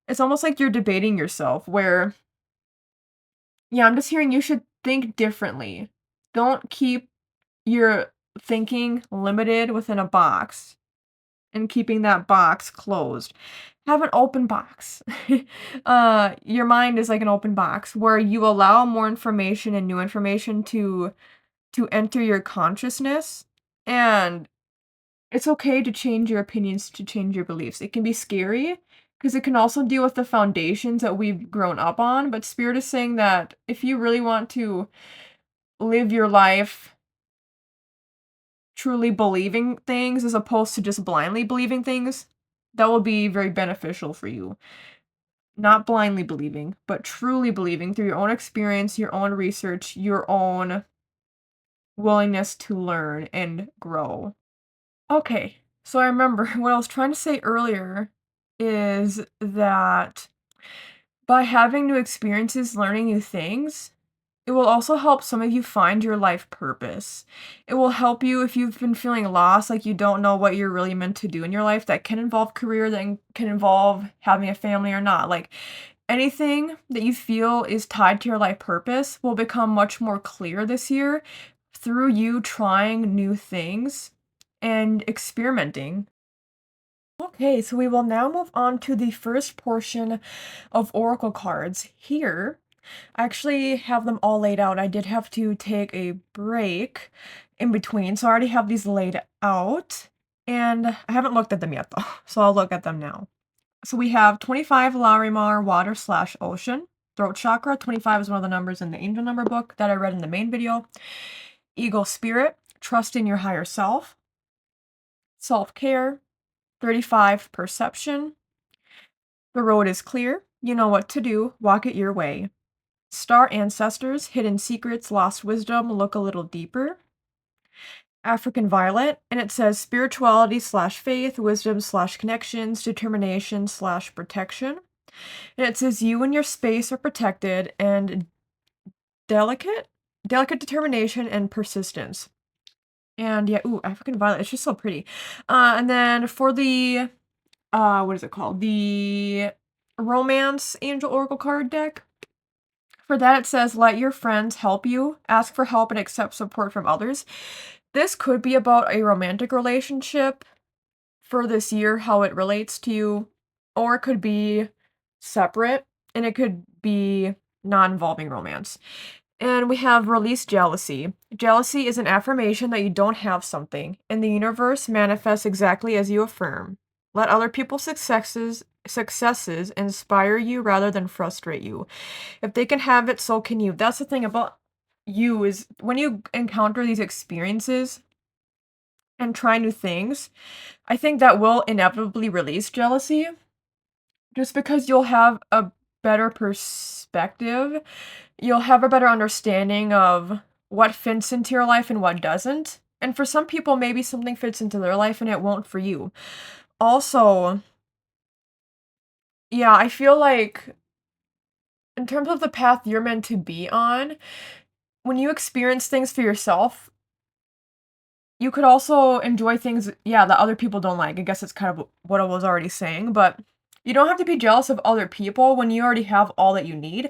It's almost like you're debating yourself where, yeah, I'm just hearing you should think differently. Don't keep your thinking limited within a box and keeping that box closed. Have an open box. Your mind is like an open box where you allow more information and new information to enter your consciousness, and it's okay to change your opinions, to change your beliefs. It can be scary because it can also deal with the foundations that we've grown up on, but Spirit is saying that if you really want to live your life truly believing things as opposed to just blindly believing things, that will be very beneficial for you. not blindly believing, but truly believing through your own experience, your own research, your own willingness to learn and grow. Okay, so I remember what I was trying to say earlier is that by having new experiences, learning new things, it will also help some of you find your life purpose. It will help you if you've been feeling lost, like you don't know what you're really meant to do in your life. That can involve career, that can involve having a family or not. Like anything that you feel is tied to your life purpose will become much more clear this year through you trying new things and experimenting. Okay, so we will now move on to the first portion of Oracle cards. Here, I actually have them all laid out. I did have to take a break in between, so I already have these laid out. And I haven't looked at them yet, though, so I'll look at them now. So we have 25 Larimar, water slash ocean. Throat chakra, 25 is one of the numbers in the angel number book that I read in the main video. Eagle spirit, trust in your higher self. Self-care, 35 perception. The road is clear. You know what to do. Walk it your way. Star ancestors, hidden secrets, lost wisdom. Look a little deeper. African violet, and it says spirituality slash faith, wisdom slash connections, determination slash protection. And it says you and your space are protected and delicate determination and persistence. And yeah, ooh, African violet, it's just so pretty. And then for the what is it called? The romance angel oracle card deck. For that, it says, let your friends help you, ask for help, and accept support from others. This could be about a romantic relationship for this year, how it relates to you, or it could be separate, and it could be non-involving romance. And we have release jealousy. Jealousy is an affirmation that you don't have something, and the universe manifests exactly as you affirm. Let other people's successes inspire you rather than frustrate you. If they can have it, so can you. That's the thing about you is when you encounter these experiences and try new things, I think that will inevitably release jealousy just because you'll have a better perspective. You'll have a better understanding of what fits into your life and what doesn't. And for some people, maybe something fits into their life and it won't for you. Also, yeah, I feel like in terms of the path you're meant to be on, when you experience things for yourself, you could also enjoy things, yeah, that other people don't like. I guess it's kind of what I was already saying, but you don't have to be jealous of other people when you already have all that you need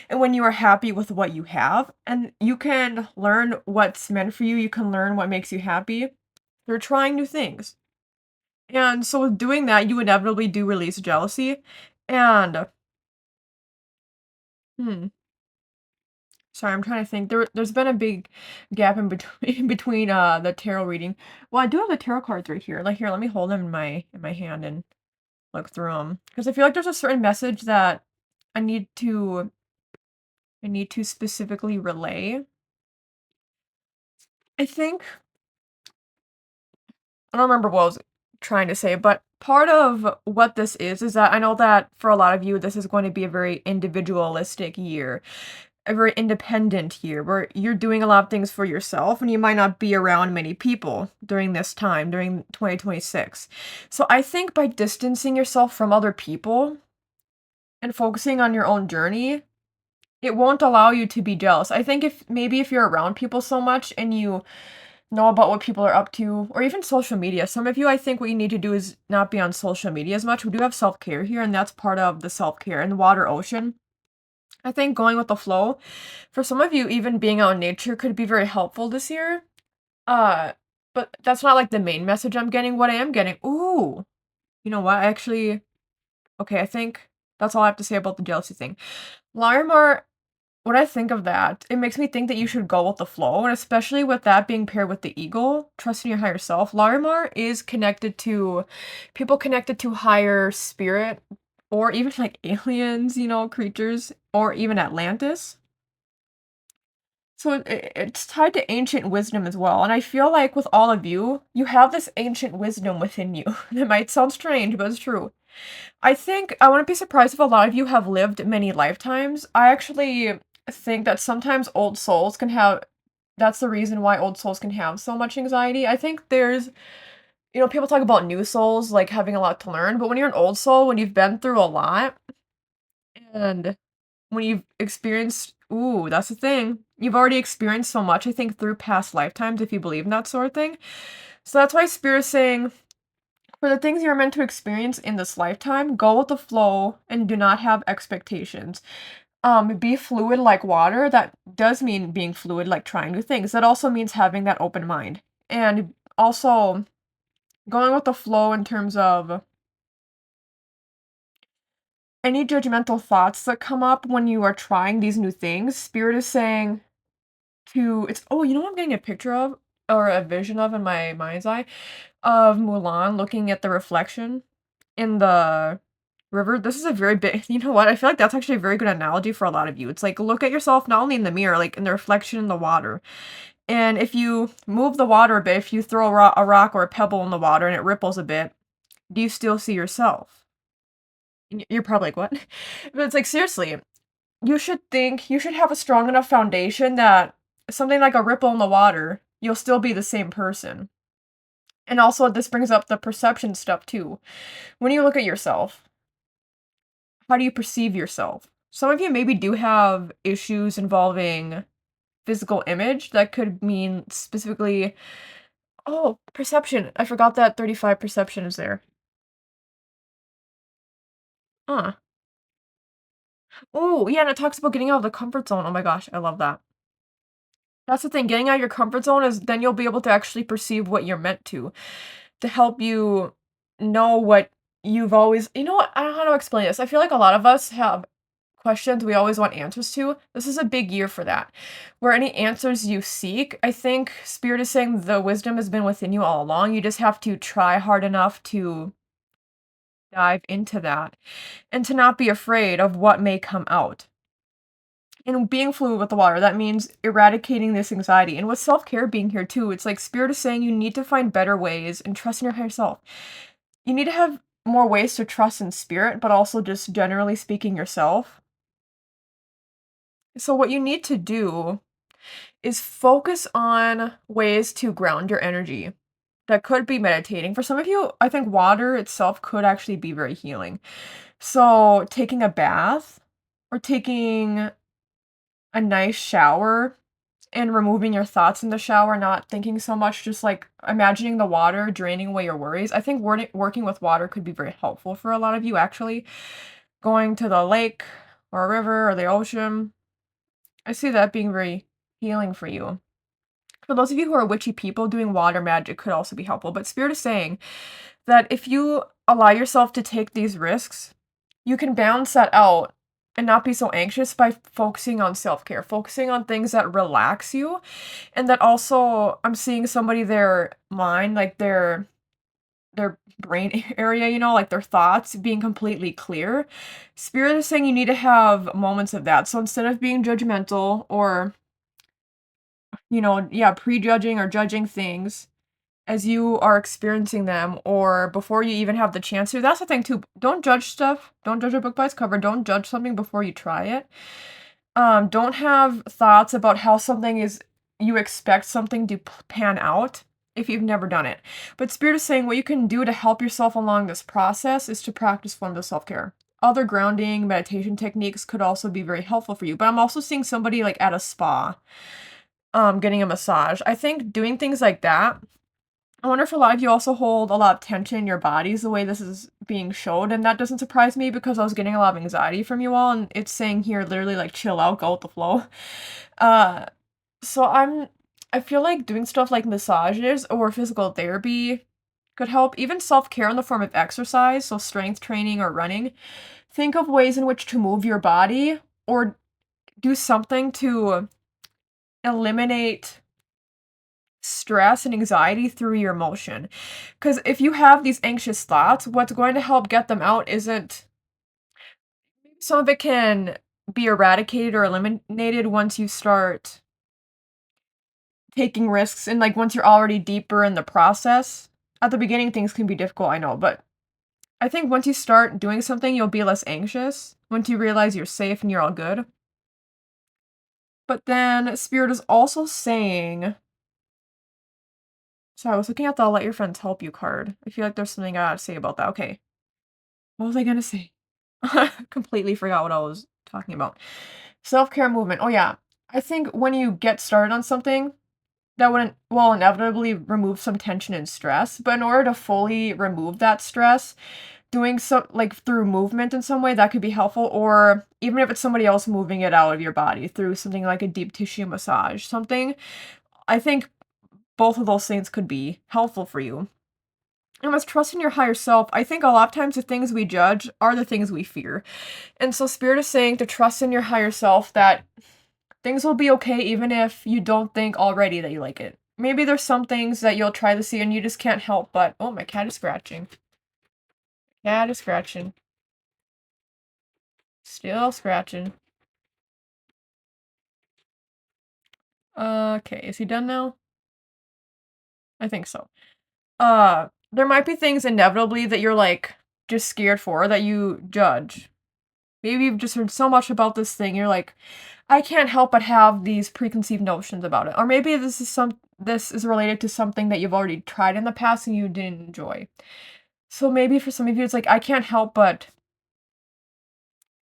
and when you are happy with what you have. And you can learn what's meant for you. You can learn what makes you happy. They're trying new things. And so with doing that, you inevitably do release jealousy. And, hmm, sorry, I'm trying to think. There's been a big gap in between in between the tarot reading. Well, I do have the tarot cards right here. Like here, let me hold them in my hand and look through them because I feel like there's a certain message that I need to I need to specifically relay. I think I don't remember what I was trying to say, but part of what this is that I know that for a lot of you, this is going to be a very individualistic year, a very independent year where you're doing a lot of things for yourself and you might not be around many people during this time, during 2026. So I think by distancing yourself from other people and focusing on your own journey, it won't allow you to be jealous. I think if you're around people so much and you know about what people are up to, or even social media. Some of you, I think what you need to do is not be on social media as much. We do have self-care here, and that's part of the self-care and the water ocean. I think going with the flow, for some of you, even being out in nature could be very helpful this year. Uh, but that's not like the main message I'm getting. What I am getting, ooh, you know what? Okay, I think that's all I have to say about the jealousy thing. Larimar, when I think of that, it makes me think that you should go with the flow, and especially with that being paired with the eagle, trusting your higher self. Larimar is connected to people connected to higher spirit, or even like aliens, creatures, or even Atlantis. So it's tied to ancient wisdom as well, and I feel like with all of you, you have this ancient wisdom within you. It might sound strange, but it's true. I think I wouldn't be surprised if a lot of you have lived many lifetimes. I actually think that sometimes old souls can have that's the reason why old souls can have so much anxiety. I think there's people talk about new souls like having a lot to learn, but when you're an old soul, when you've been through a lot and when you've experienced ooh, that's the thing. You've already experienced so much, I think, through past lifetimes if you believe in that sort of thing. So that's why Spirit's saying for the things you're meant to experience in this lifetime, go with the flow and do not have expectations. Be fluid like water. That does mean being fluid, like trying new things. That also means having that open mind. And also going with the flow in terms of any judgmental thoughts that come up when you are trying these new things. Spirit is saying it's oh, you know what I'm getting a picture of or a vision of in my mind's eye of Mulan looking at the reflection in the river. This is a very big you know what? I feel like that's actually a very good analogy for a lot of you. It's like look at yourself not only in the mirror, like in the reflection in the water. And if you move the water a bit, if you throw a rock or a pebble in the water and it ripples a bit, do you still see yourself? And you're probably like, "What?" But it's like, seriously, you should have a strong enough foundation that something like a ripple in the water, you'll still be the same person. And also, this brings up the perception stuff too. When you look at yourself, how do you perceive yourself? Some of you maybe do have issues involving physical image that could mean specifically, oh, perception. I forgot that 35 perception is there. Huh. Oh, yeah, and it talks about getting out of the comfort zone. Oh my gosh, I love that. That's the thing, getting out of your comfort zone is then you'll be able to actually perceive what you're meant to help you know what you've always you know what? I don't know how to explain this. I feel like a lot of us have questions we always want answers to. This is a big year for that. Where any answers you seek, I think Spirit is saying the wisdom has been within you all along. You just have to try hard enough to dive into that and to not be afraid of what may come out. And being fluid with the water, that means eradicating this anxiety. And with self-care being here too, it's like Spirit is saying you need to find better ways and trust in your higher self. You need to have more ways to trust in spirit, but also just generally speaking yourself. So what you need to do is focus on ways to ground your energy. That could be meditating. For some of you, I think water itself could actually be very healing. So taking a bath or taking a nice shower and removing your thoughts in the shower, not thinking so much, just like imagining the water draining away your worries. I think working with water could be very helpful for a lot of you, actually. Going to the lake or a river or the ocean, I see that being very healing for you. For those of you who are witchy people, doing water magic could also be helpful. But Spirit is saying that if you allow yourself to take these risks, you can balance that out and not be so anxious by focusing on self-care, focusing on things that relax you. And that also I'm seeing somebody their mind, like their brain area, like their thoughts being completely clear. Spirit is saying you need to have moments of that. So instead of being judgmental or, yeah, prejudging or judging things, as you are experiencing them or before you even have the chance to. That's the thing too. Don't judge stuff. Don't judge a book by its cover. Don't judge something before you try it. Don't have thoughts about how something is you expect something to pan out if you've never done it. But Spirit is saying what you can do to help yourself along this process is to practice forms of self-care. Other grounding meditation techniques could also be very helpful for you. But I'm also seeing somebody like at a spa, getting a massage. I think doing things like that, I wonder if a lot of you also hold a lot of tension in your bodies the way this is being showed, and that doesn't surprise me because I was getting a lot of anxiety from you all, and it's saying here literally like chill out, go with the flow. Uh, so I feel like doing stuff like massages or physical therapy could help. Even self-care in the form of exercise, so strength training or running. Think of ways in which to move your body or do something to eliminate stress and anxiety through your emotion. Because if you have these anxious thoughts, what's going to help get them out isn't some of it can be eradicated or eliminated once you start taking risks, and, like, once you're already deeper in the process, at the beginning, things can be difficult, I know, but I think once you start doing something, you'll be less anxious once you realize you're safe and you're all good. But then Spirit is also saying, so I was looking at the Let Your Friends Help You card. I feel like there's something I gotta say about that. Okay. What was I gonna say? Completely forgot what I was talking about. Self-care movement. Oh yeah. I think when you get started on something, that wouldn't will inevitably remove some tension and stress. But in order to fully remove that stress, doing so like through movement in some way that could be helpful, or even if it's somebody else moving it out of your body through something like a deep tissue massage, something. I think both of those things could be helpful for you. And with trusting your higher self, I think a lot of times the things we judge are the things we fear. And so Spirit is saying to trust in your higher self that things will be okay even if you don't think already that you like it. Maybe there's some things that you'll try to see and you just can't help but, oh, my cat is scratching. Cat is scratching. Still scratching. Okay, is he done now? I think so. There might be things inevitably that you're, like, just scared for that you judge. Maybe you've just heard so much about this thing, you're like, "I can't help but have these preconceived notions about it." Or maybe this is related to something that you've already tried in the past and you didn't enjoy. So maybe for some of you, it's like, "I can't help but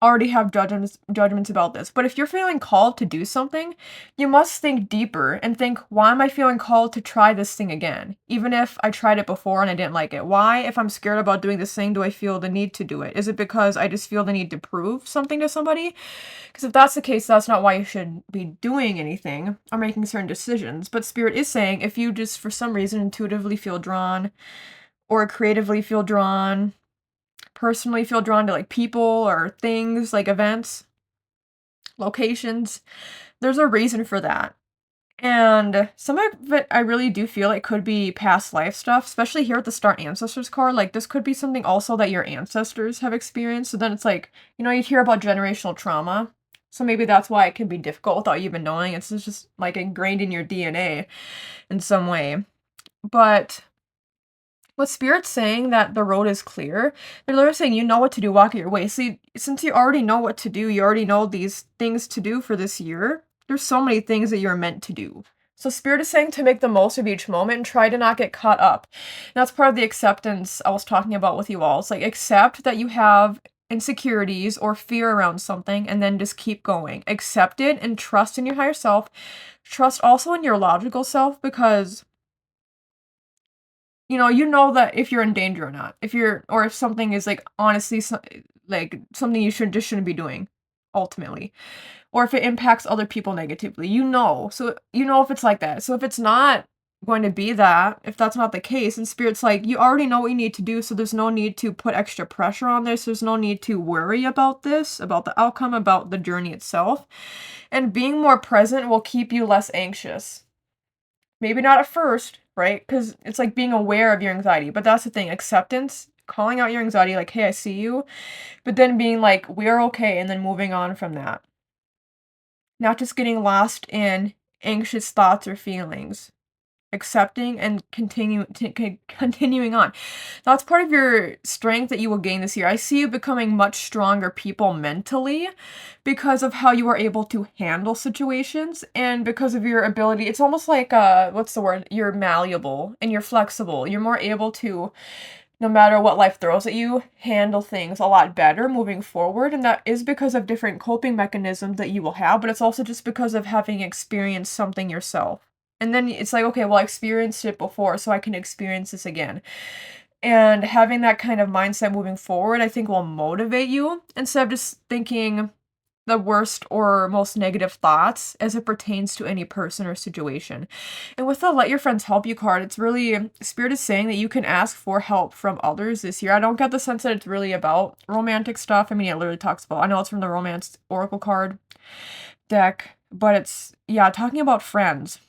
already have judgments about this." But if you're feeling called to do something, you must think deeper and think, why am I feeling called to try this thing again? Even if I tried it before and I didn't like it. Why, if I'm scared about doing this thing, do I feel the need to do it? Is it because I just feel the need to prove something to somebody? Because if that's the case, that's not why you should be doing anything or making certain decisions. But Spirit is saying, if you just for some reason intuitively feel drawn or creatively feel drawn, personally feel drawn to, like, people or things, like events, locations, there's a reason for that. And some of it I really do feel it could be past life stuff, especially here at the Star Ancestors card. Like, this could be something also that your ancestors have experienced. So then it's like, you hear about generational trauma. So maybe that's why it can be difficult without you even knowing. It's just like ingrained in your DNA in some way. But with Spirit saying that the road is clear, they're literally saying you know what to do, walk it your way. See, since you already know what to do, you already know these things to do for this year, there's so many things that you're meant to do. So Spirit is saying to make the most of each moment and try to not get caught up. And that's part of the acceptance I was talking about with you all. It's like, accept that you have insecurities or fear around something and then just keep going. Accept it and trust in your higher self. Trust also in your logical self, because you know that if you're in danger or not. If something is, like, honestly like something you shouldn't be doing ultimately, or if it impacts other people negatively. So if it's like that. So if it's not going to be that, if that's not the case, and Spirit's like, you already know what you need to do, so there's no need to put extra pressure on this. There's no need to worry about this, about the outcome, about the journey itself. And being more present will keep you less anxious. Maybe not at first, right? Because it's like being aware of your anxiety. But that's the thing, acceptance, calling out your anxiety, like, hey, I see you. But then being like, we're okay, and then moving on from that. Not just getting lost in anxious thoughts or feelings. Accepting and continuing on. That's part of your strength that you will gain this year. I see you becoming much stronger people mentally because of how you are able to handle situations and because of your ability. It's almost like, what's the word? You're malleable and you're flexible. You're more able to, no matter what life throws at you, handle things a lot better moving forward. And that is because of different coping mechanisms that you will have, but it's also just because of having experienced something yourself. And then it's like, okay, well, I experienced it before, so I can experience this again. And having that kind of mindset moving forward, I think will motivate you instead of just thinking the worst or most negative thoughts as it pertains to any person or situation. And with the Let Your Friends Help You card, it's really, Spirit is saying that you can ask for help from others this year. I don't get the sense that it's really about romantic stuff. I mean, it literally talks about, I know it's from the Romance Oracle card deck, but it's, yeah, talking about friends.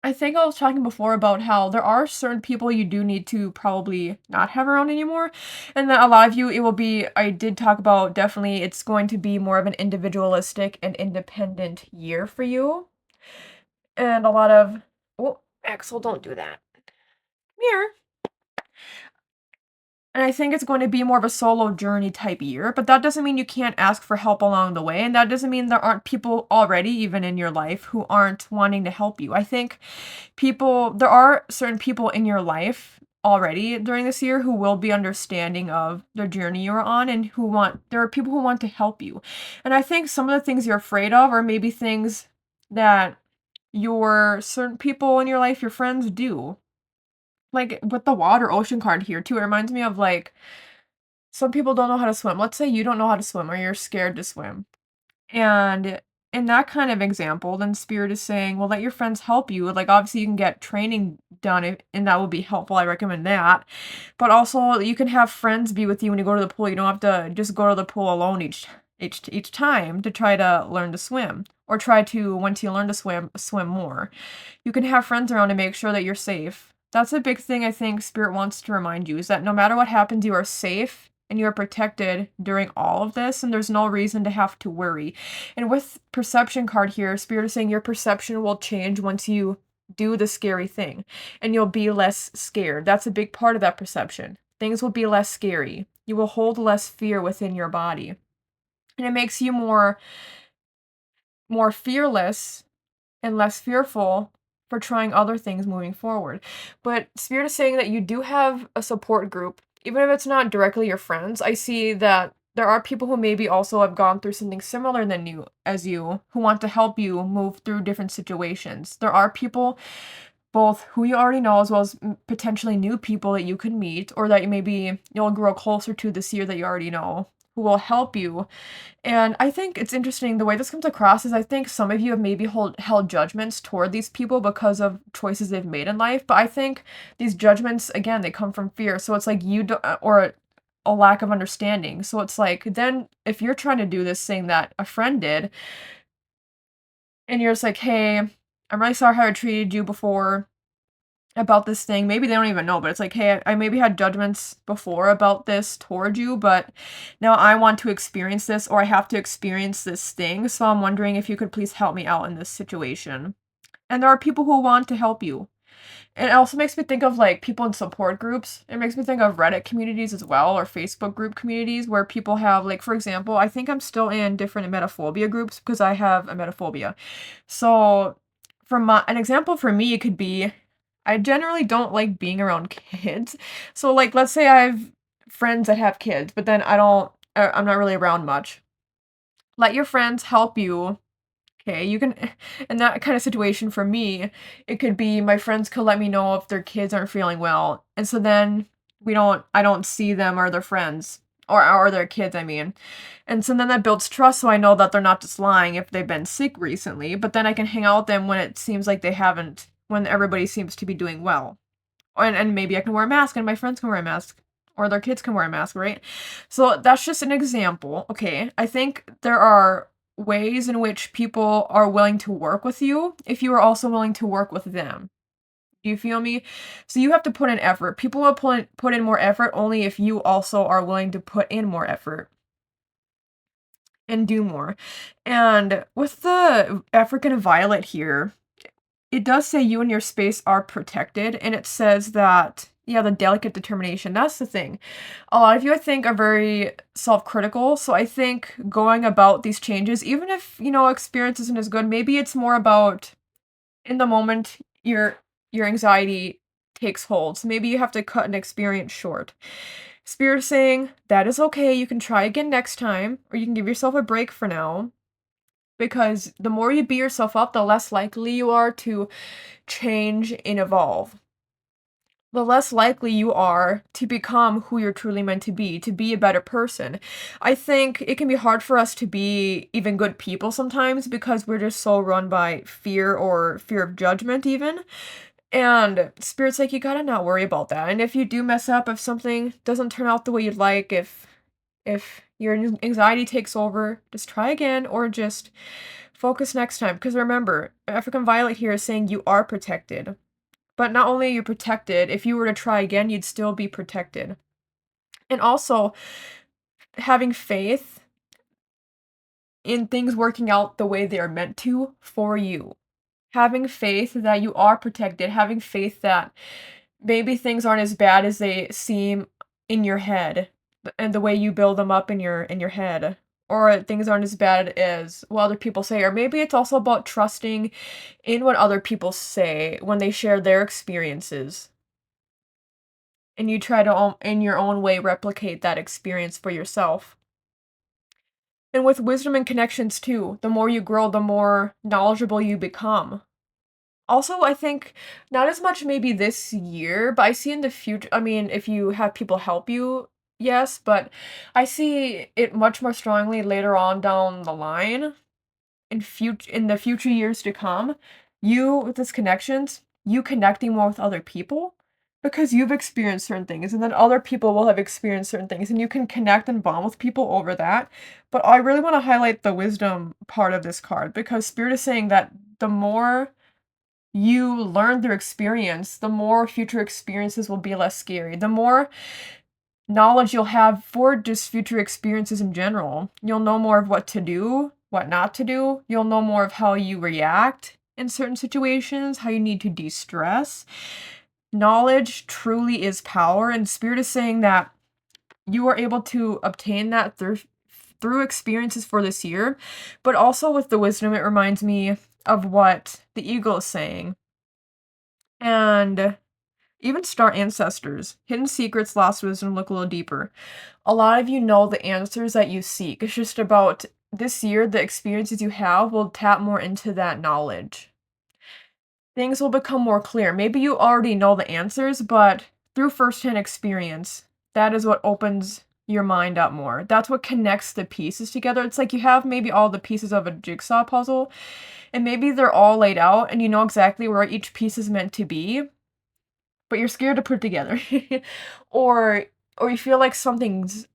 I think I was talking before about how there are certain people you do need to probably not have around anymore, and that a lot of you, I did talk about, definitely, it's going to be more of an individualistic and independent year for you. and a lot of, oh, Axel, don't do that. Here. And I think it's going to be more of a solo journey type year, but that doesn't mean you can't ask for help along the way. And that doesn't mean there aren't people already, even in your life, who aren't wanting to help you. I think there are certain people in your life already during this year who will be understanding of the journey you're on and there are people who want to help you. And I think some of the things you're afraid of are maybe things that certain people in your life, your friends do. Like, with the water ocean card here too, it reminds me of, like, some people don't know how to swim. Let's say you don't know how to swim or you're scared to swim. And in that kind of example, then Spirit is saying, well, let your friends help you. Like, obviously, you can get training done, and that will be helpful. I recommend that. But also, you can have friends be with you when you go to the pool. You don't have to just go to the pool alone each time to try to learn to swim, or try to, once you learn to swim more. You can have friends around to make sure that you're safe. That's a big thing I think Spirit wants to remind you, is that no matter what happens, you are safe and you are protected during all of this, and there's no reason to have to worry. And with perception card here, Spirit is saying your perception will change once you do the scary thing, and you'll be less scared. That's a big part of that perception. Things will be less scary. You will hold less fear within your body. And it makes you more fearless and less fearful for trying other things moving forward. But Spirit is saying that you do have a support group, even if it's not directly your friends. I see that there are people who maybe also have gone through something similar than you, who want to help you move through different situations. There are people, both who you already know as well as potentially new people that you can meet, or that you'll grow closer to this year that you already know, who will help you. And I think it's interesting the way this comes across is I think some of you have maybe held judgments toward these people because of choices they've made in life. But I think these judgments, again, they come from fear. So it's like or a lack of understanding. So it's like, then if you're trying to do this thing that a friend did, and you're just like, hey, I'm really sorry how I treated you before about this thing. Maybe they don't even know, but it's like, hey, I maybe had judgments before about this toward you, but now I want to experience this, or I have to experience this thing. So I'm wondering if you could please help me out in this situation. And there are people who want to help you. And it also makes me think of, like, people in support groups. It makes me think of Reddit communities as well, or Facebook group communities where people have, like, for example, I think I'm still in different emetophobia groups because I have emetophobia. So an example for me, it could be, I generally don't like being around kids. So, like, let's say I have friends that have kids, but then I'm not really around much. Let your friends help you. Okay, you can, in that kind of situation for me, it could be my friends could let me know if their kids aren't feeling well. And so then I don't see them or their friends, or their kids, I mean. And so then that builds trust, so I know that they're not just lying if they've been sick recently, but then I can hang out with them when it seems like they haven't, when everybody seems to be doing well. And maybe I can wear a mask and my friends can wear a mask, or their kids can wear a mask, right? So that's just an example, okay? I think there are ways in which people are willing to work with you if you are also willing to work with them. Do you feel me? So you have to put in effort. People will put in more effort only if you also are willing to put in more effort and do more. And with the African violet here, it does say you and your space are protected, and it says that, yeah, the delicate determination. That's the thing. A lot of you, I think, are very self-critical, so I think going about these changes, even if, experience isn't as good, maybe it's more about, in the moment, your anxiety takes hold. So maybe you have to cut an experience short. Spirit saying, that is okay, you can try again next time, or you can give yourself a break for now. Because the more you beat yourself up, the less likely you are to change and evolve. The less likely you are to become who you're truly meant to be a better person. I think it can be hard for us to be even good people sometimes because we're just so run by fear, or fear of judgment even. And Spirit's like, you gotta not worry about that. And if you do mess up, if something doesn't turn out the way you'd like, if your anxiety takes over, just try again, or just focus next time. Because remember, African Violet here is saying you are protected. But not only are you protected, if you were to try again, you'd still be protected. And also, having faith in things working out the way they are meant to for you. Having faith that you are protected, having faith that maybe things aren't as bad as they seem in your head, and the way you build them up in your head, or things aren't as bad as what other people say, or maybe it's also about trusting in what other people say when they share their experiences, and you try to in your own way replicate that experience for yourself. And with wisdom and connections too, the more you grow, the more knowledgeable you become. Also, I think not as much maybe this year, but I see in the future, I mean, if you have people help you, yes, but I see it much more strongly later on down the line in the future years to come. You with this connections, you connecting more with other people because you've experienced certain things and then other people will have experienced certain things and you can connect and bond with people over that. But I really want to highlight the wisdom part of this card because Spirit is saying that the more you learn through experience, the more future experiences will be less scary. The more knowledge you'll have for just future experiences in general. You'll know more of what to do, what not to do. You'll know more of how you react in certain situations, how you need to de-stress. Knowledge truly is power, and Spirit is saying that you are able to obtain that through experiences for this year, but also with the wisdom, it reminds me of what the eagle is saying. And even star ancestors, hidden secrets, lost wisdom, look a little deeper. A lot of you know the answers that you seek. It's just about this year, the experiences you have will tap more into that knowledge. Things will become more clear. Maybe you already know the answers, but through firsthand experience, that is what opens your mind up more. That's what connects the pieces together. It's like you have maybe all the pieces of a jigsaw puzzle, and maybe they're all laid out, and you know exactly where each piece is meant to be, but you're scared to put it together. or or you feel like something's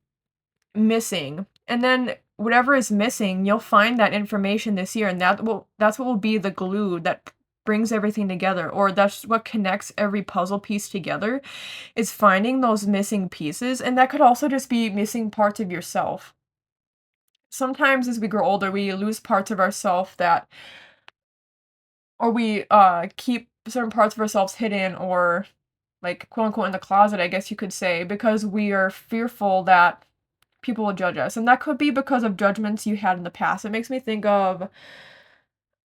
missing. And then whatever is missing, you'll find that information this year and that's what will be the glue that brings everything together, or that's what connects every puzzle piece together, is finding those missing pieces, and that could also just be missing parts of yourself. Sometimes as we grow older, we lose parts of ourself that or we keep certain parts of ourselves hidden or like quote unquote in the closet, I guess you could say, because we are fearful that people will judge us. And that could be because of judgments you had in the past. It makes me think of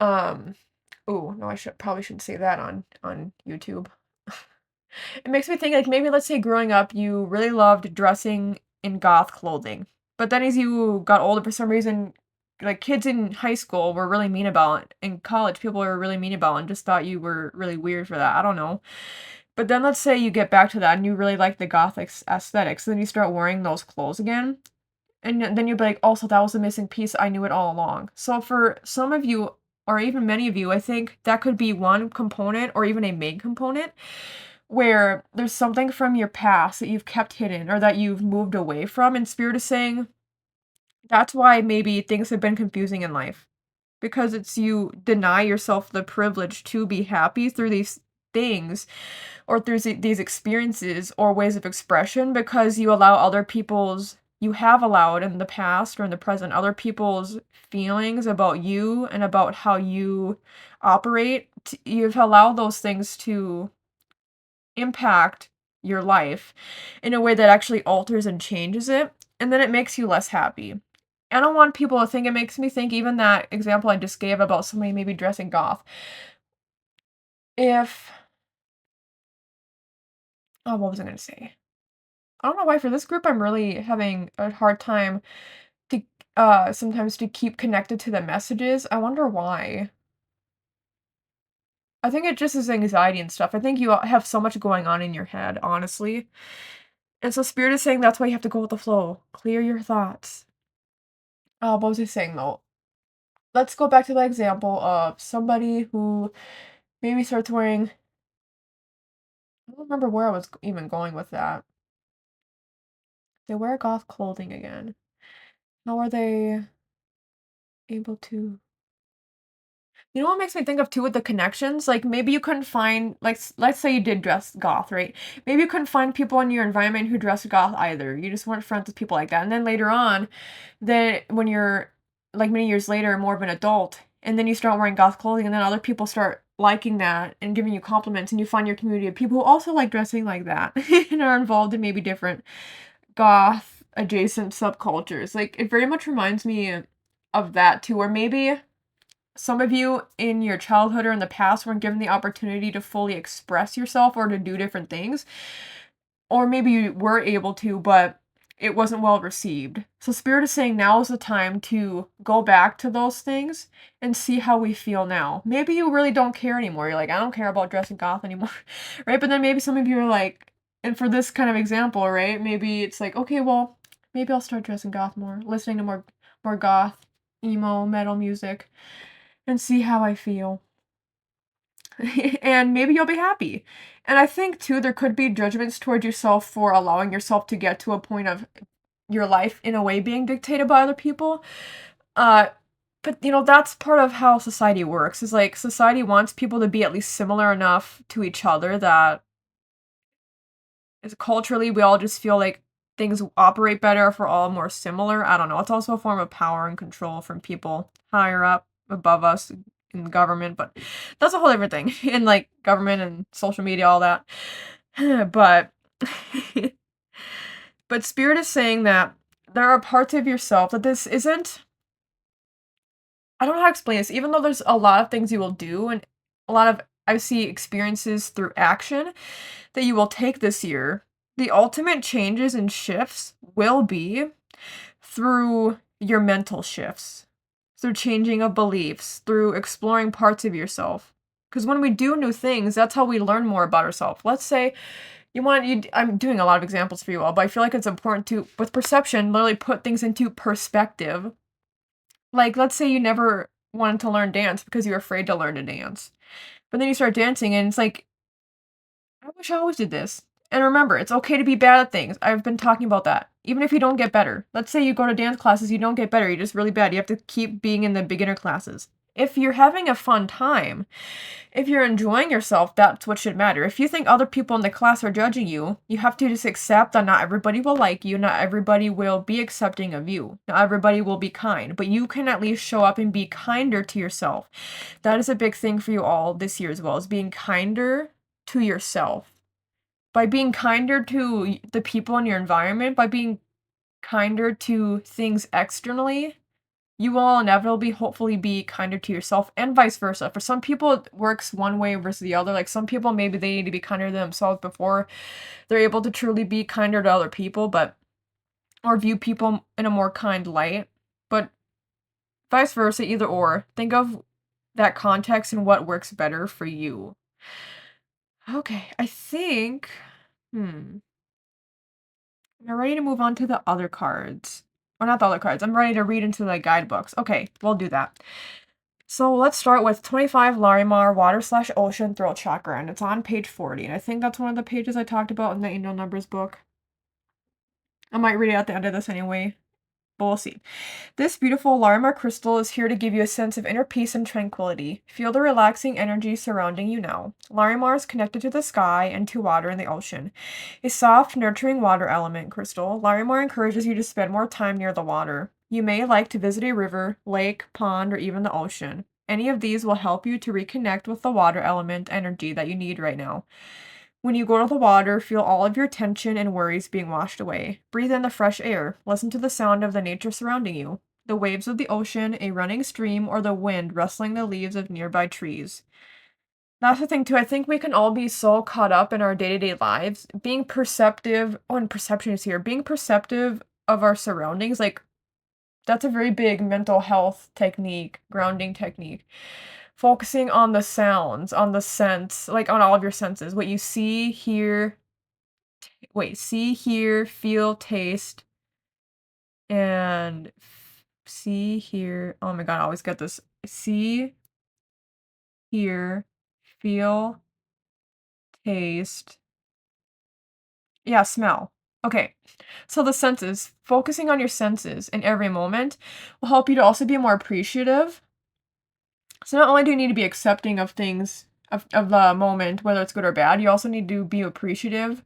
um oh no, I should probably shouldn't say that on YouTube. It makes me think like maybe let's say growing up you really loved dressing in goth clothing. But then as you got older for some reason like kids in high school were really mean about it. In college people were really mean about it and just thought you were really weird for that. I don't know. But then let's say you get back to that and you really like the gothic aesthetic. So then you start wearing those clothes again. And then you'll be like, also, that was a missing piece. I knew it all along. So for some of you, or even many of you, I think that could be one component or even a main component where there's something from your past that you've kept hidden or that you've moved away from. And Spirit is saying that's why maybe things have been confusing in life. Because it's you deny yourself the privilege to be happy through these things or through these experiences or ways of expression because you have allowed in the past or in the present other people's feelings about you and about how you operate. You've allowed those things to impact your life in a way that actually alters and changes it, and then it makes you less happy. I don't want people to think, it makes me think even that example I just gave about somebody maybe dressing goth. If oh, what was I gonna say? I don't know why for this group I'm really having a hard time to sometimes to keep connected to the messages. I wonder why. I think it just is anxiety and stuff. I think you have so much going on in your head, honestly. And so Spirit is saying that's why you have to go with the flow. Clear your thoughts. What was I saying though? Let's go back to the example of somebody who maybe starts wearing I don't remember where I was even going with that. They wear goth clothing again. How are they able to You know what makes me think of too with the connections? Like maybe you couldn't find like let's say you did dress goth, right? Maybe you couldn't find people in your environment who dressed goth either. You just weren't friends with people like that. And then later on, then when you're like many years later, more of an adult, and then you start wearing goth clothing, and then other people start liking that and giving you compliments, and you find your community of people who also like dressing like that and are involved in maybe different goth adjacent subcultures. Like, it very much reminds me of that too, or maybe some of you in your childhood or in the past weren't given the opportunity to fully express yourself or to do different things. Or maybe you were able to, but it wasn't well received. So Spirit is saying now is the time to go back to those things and see how we feel now. Maybe you really don't care anymore. You're like, I don't care about dressing goth anymore, right? But then maybe some of you are like, and for this kind of example, right? Maybe it's like, okay, well, maybe I'll start dressing goth more, listening to more goth, emo, metal music, and see how I feel. And maybe you'll be happy. And I think too, there could be judgments towards yourself for allowing yourself to get to a point of your life in a way being dictated by other people. Uh, but that's part of how society works. Is like society wants people to be at least similar enough to each other that culturally we all just feel like things operate better if we're all more similar. I don't know. It's also a form of power and control from people higher up above us in the government, but that's a whole different thing. In like government and social media, all that. But but Spirit is saying that there are parts of yourself that this isn't. I don't know how to explain this. Even though there's a lot of things you will do and a lot of I see experiences through action that you will take this year, the ultimate changes and shifts will be through your mental shifts, through changing of beliefs, through exploring parts of yourself. Because when we do new things, that's how we learn more about ourselves. Let's say I'm doing a lot of examples for you all, but I feel like it's important to, with perception, literally put things into perspective. Like, let's say you never wanted to learn dance because you were afraid to learn to dance. But then you start dancing and it's like, I wish I always did this. And remember, it's okay to be bad at things. I've been talking about that. Even if you don't get better. Let's say you go to dance classes, you don't get better, you're just really bad. You have to keep being in the beginner classes. If you're having a fun time, if you're enjoying yourself, that's what should matter. If you think other people in the class are judging you, you have to just accept that not everybody will like you, not everybody will be accepting of you, not everybody will be kind, but you can at least show up and be kinder to yourself. That is a big thing for you all this year as well, is being kinder to yourself. By being kinder to the people in your environment, by being kinder to things externally, you will inevitably, hopefully, be kinder to yourself and vice versa. For some people, it works one way versus the other. Like, some people, maybe they need to be kinder to themselves before they're able to truly be kinder to other people, or view people in a more kind light. But vice versa, either or. Think of that context and what works better for you. Okay, I think, I'm ready to move on to the other cards. Or not the other cards. I'm ready to read into the guidebooks. Okay, we'll do that. So let's start with 25 Larimar, Water/Ocean Throat Chakra, and it's on page 40. And I think that's one of the pages I talked about in the Angel Numbers book. I might read it at the end of this anyway, but we'll see. This beautiful Larimar crystal is here to give you a sense of inner peace and tranquility. Feel the relaxing energy surrounding you now. Larimar is connected to the sky and to water and the ocean. A soft, nurturing water element crystal, Larimar encourages you to spend more time near the water. You may like to visit a river, lake, pond, or even the ocean. Any of these will help you to reconnect with the water element energy that you need right now. When you go to the water, feel all of your tension and worries being washed away. Breathe in the fresh air. Listen to the sound of the nature surrounding you. The waves of the ocean, a running stream, or the wind rustling the leaves of nearby trees. That's the thing too. I think we can all be so caught up in our day-to-day lives, being perceptive, and perception is here, being perceptive of our surroundings. Like, that's a very big mental health technique, grounding technique. Focusing on the sounds, on the sense, like on all of your senses. What you see, hear, feel, taste, and see, hear. Oh my god, I always get this. See, hear, feel, taste. Yeah, smell. Okay, so the senses, focusing on your senses in every moment will help you to also be more appreciative. So not only do you need to be accepting of things, of the moment, whether it's good or bad, you also need to be appreciative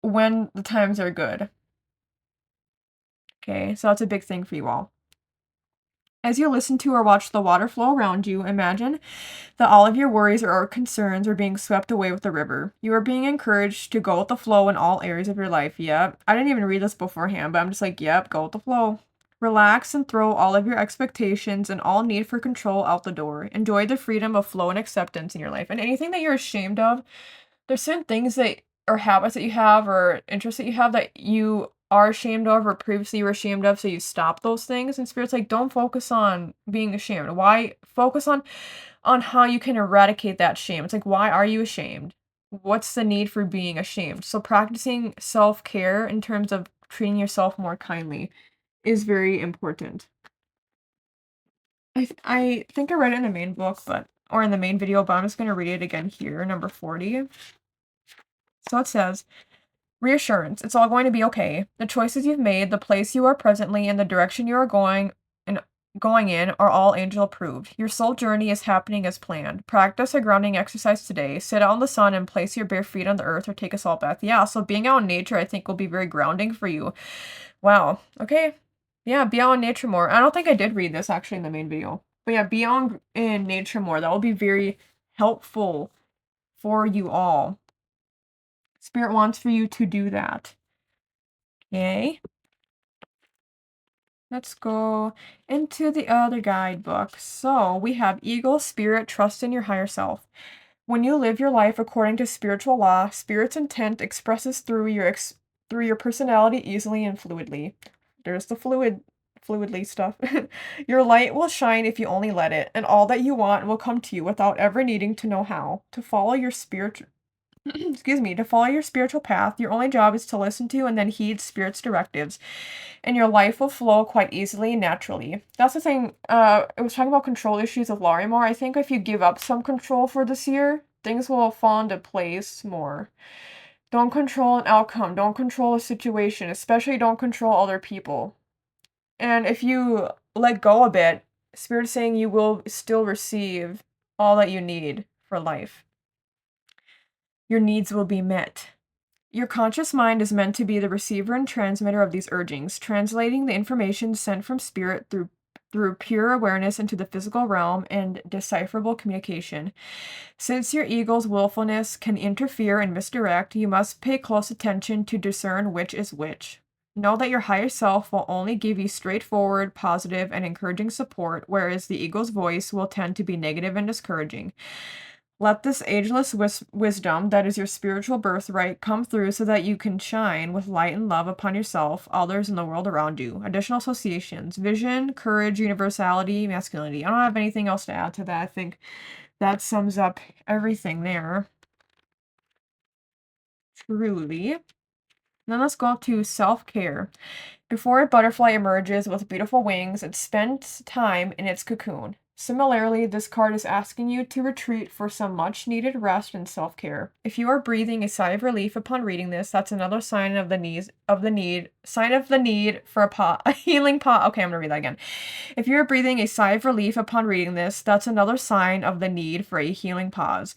when the times are good. Okay, so that's a big thing for you all. As you listen to or watch the water flow around you, imagine that all of your worries or concerns are being swept away with the river. You are being encouraged to go with the flow in all areas of your life. Yep. I didn't even read this beforehand, but I'm just like, yep, go with the flow. Relax and throw all of your expectations and all need for control out the door. Enjoy the freedom of flow and acceptance in your life. And anything that you're ashamed of, there's certain things that or habits that you have or interests that you have that you are ashamed of or previously you were ashamed of, so you stop those things. And Spirit's like, don't focus on being ashamed. Why focus on how you can eradicate that shame? It's like, why are you ashamed? What's the need for being ashamed? So practicing self-care in terms of treating yourself more kindly is very important. I think I read it in the main book, or in the main video, but I'm just gonna read it again here, number 40. So it says, reassurance. It's all going to be okay. The choices you've made, the place you are presently, and the direction you are going in are all angel approved. Your soul journey is happening as planned. Practice a grounding exercise today. Sit out in the sun and place your bare feet on the earth or take a salt bath. Yeah, so being out in nature I think will be very grounding for you. Wow. Okay. Yeah, be out in nature more. I don't think I did read this actually in the main video. But yeah, be out in nature more. That will be very helpful for you all. Spirit wants for you to do that. Okay. Let's go into the other guidebook. So we have Eagle, Spirit, Trust in your higher self. When you live your life according to spiritual law, Spirit's intent expresses through your personality easily and fluidly. There's the fluidly stuff. Your light will shine if you only let it, and all that you want will come to you without ever needing to know how. To follow your spiritual to follow your spiritual path, your only job is to listen to and then heed Spirit's directives, and your life will flow quite easily and naturally. That's the thing. It was talking about control issues with Larimore. I think if you give up some control for this year, things will fall into place more. Don't control an outcome. Don't control a situation. Especially don't control other people. And if you let go a bit, Spirit's saying you will still receive all that you need for life. Your needs will be met. Your conscious mind is meant to be the receiver and transmitter of these urgings, translating the information sent from Spirit through pure awareness into the physical realm and decipherable communication. Since your ego's willfulness can interfere and misdirect, you must pay close attention to discern which is which. Know that your higher self will only give you straightforward, positive, and encouraging support, whereas the ego's voice will tend to be negative and discouraging. Let this ageless wisdom that is your spiritual birthright come through so that you can shine with light and love upon yourself, others, and the world around you. Additional associations: vision, courage, universality, masculinity. I don't have anything else to add to that. I think that sums up everything there. Truly. Then let's go up to self-care. Before a butterfly emerges with beautiful wings, it spends time in its cocoon. Similarly, this card is asking you to retreat for some much-needed rest and self-care. If you are breathing a sigh of relief upon reading this, that's another sign of the need for a healing pause. Okay, I'm gonna read that again. If you are breathing a sigh of relief upon reading this, that's another sign of the need for a healing pause.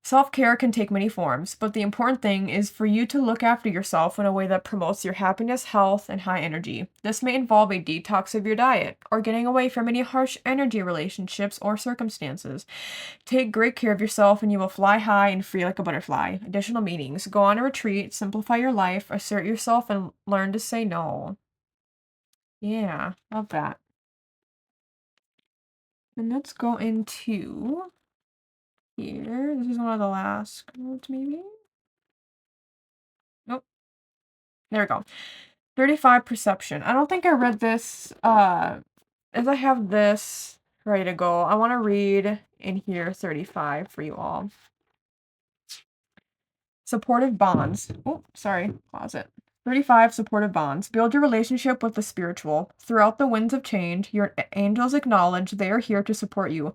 Self-care can take many forms, but the important thing is for you to look after yourself in a way that promotes your happiness, health, and high energy. This may involve a detox of your diet, or getting away from any harsh energy relationships or circumstances. Take great care of yourself and you will fly high and free like a butterfly. Additional meanings: go on a retreat, simplify your life, assert yourself, and learn to say no. Yeah, love that. And let's go into here. This is one of the last cards, maybe? Nope. There we go. 35 perception. I don't think I read this, as I have this ready to go, I want to read in here 35 for you all. Supportive bonds. Oh, sorry, closet. 35 supportive bonds. Build your relationship with the spiritual. Throughout the winds of change, your angels acknowledge they are here to support you.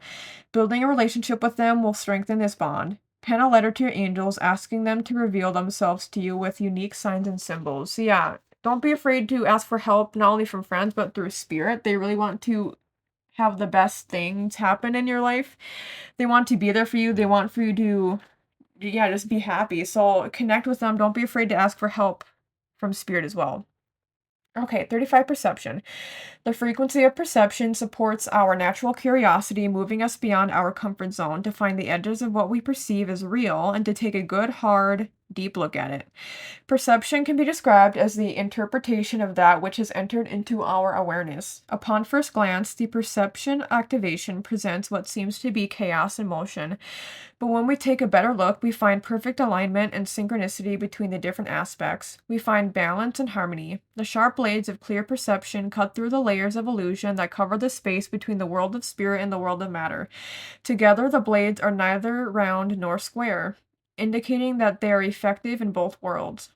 Building a relationship with them will strengthen this bond. Pen a letter to your angels asking them to reveal themselves to you with unique signs and symbols. So yeah, don't be afraid to ask for help, not only from friends, but through Spirit. They really want to have the best things happen in your life. They want to be there for you. They want for you to, yeah, just be happy. So connect with them. Don't be afraid to ask for help from Spirit as well. Okay, 35 perception. The frequency of perception supports our natural curiosity, moving us beyond our comfort zone to find the edges of what we perceive as real and to take a good, hard, deep look at it. Perception can be described as the interpretation of that which has entered into our awareness. Upon first glance, the perception activation presents what seems to be chaos in motion, but when we take a better look, we find perfect alignment and synchronicity between the different aspects. We find balance and harmony. The sharp blades of clear perception cut through the layers of illusion that cover the space between the world of spirit and the world of matter. Together, the blades are neither round nor square, indicating that they are effective in both worlds.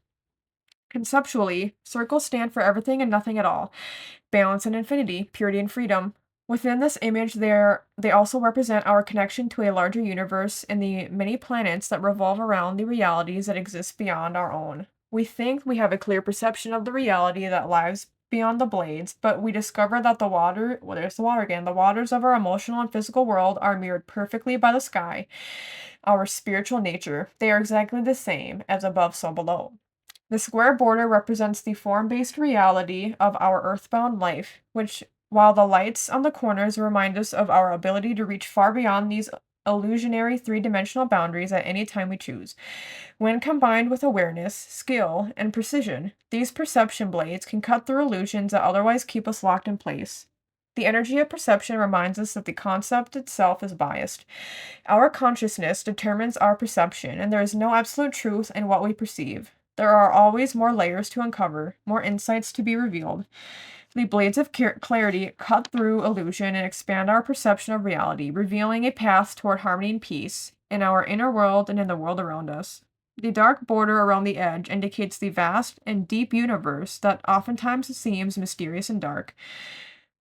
Conceptually, circles stand for everything and nothing at all, balance and infinity, purity and freedom. Within this image, they also represent our connection to a larger universe and the many planets that revolve around the realities that exist beyond our own. We think we have a clear perception of the reality that lies beyond the blades, but we discover that there's the water again, the waters of our emotional and physical world are mirrored perfectly by the sky, our spiritual nature. They are exactly the same as above, so below. The square border represents the form-based reality of our earthbound life, which, while the lights on the corners remind us of our ability to reach far beyond these illusionary three-dimensional boundaries at any time we choose. When combined with awareness, skill, and precision, these perception blades can cut through illusions that otherwise keep us locked in place. The energy of perception reminds us that the concept itself is biased. Our consciousness determines our perception, and there is no absolute truth in what we perceive. There are always more layers to uncover, more insights to be revealed. The blades of clarity cut through illusion and expand our perception of reality, revealing a path toward harmony and peace in our inner world and in the world around us. The dark border around the edge indicates the vast and deep universe that oftentimes seems mysterious and dark.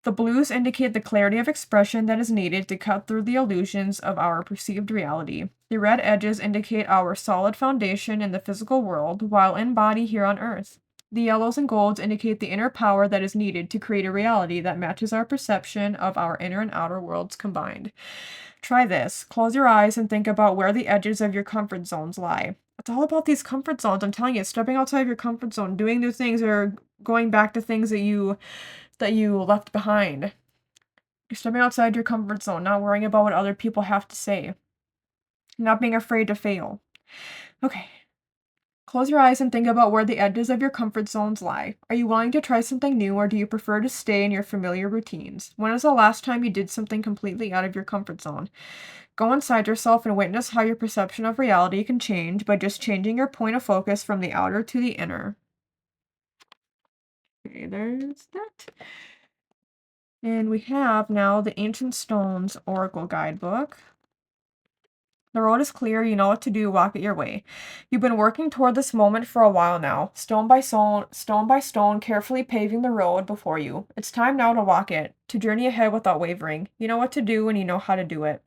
The blues indicate the clarity of expression that is needed to cut through the illusions of our perceived reality. The red edges indicate our solid foundation in the physical world while in body here on Earth. The yellows and golds indicate the inner power that is needed to create a reality that matches our perception of our inner and outer worlds combined. Try this. Close your eyes and think about where the edges of your comfort zones lie. It's all about these comfort zones. I'm telling you, stepping outside of your comfort zone, doing new things, or going back to things that you left behind. You're stepping outside your comfort zone, not worrying about what other people have to say, not being afraid to fail. Okay. Close your eyes and think about where the edges of your comfort zones lie. Are you willing to try something new, or do you prefer to stay in your familiar routines? When is the last time you did something completely out of your comfort zone? Go inside yourself and witness how your perception of reality can change by just changing your point of focus from the outer to the inner. Okay, there's that. And we have now the Ancient Stones Oracle Guidebook. The road is clear, you know what to do, walk it your way. You've been working toward this moment for a while now, stone by stone, carefully paving the road before you. It's time now to walk it, to journey ahead without wavering. You know what to do and you know how to do it.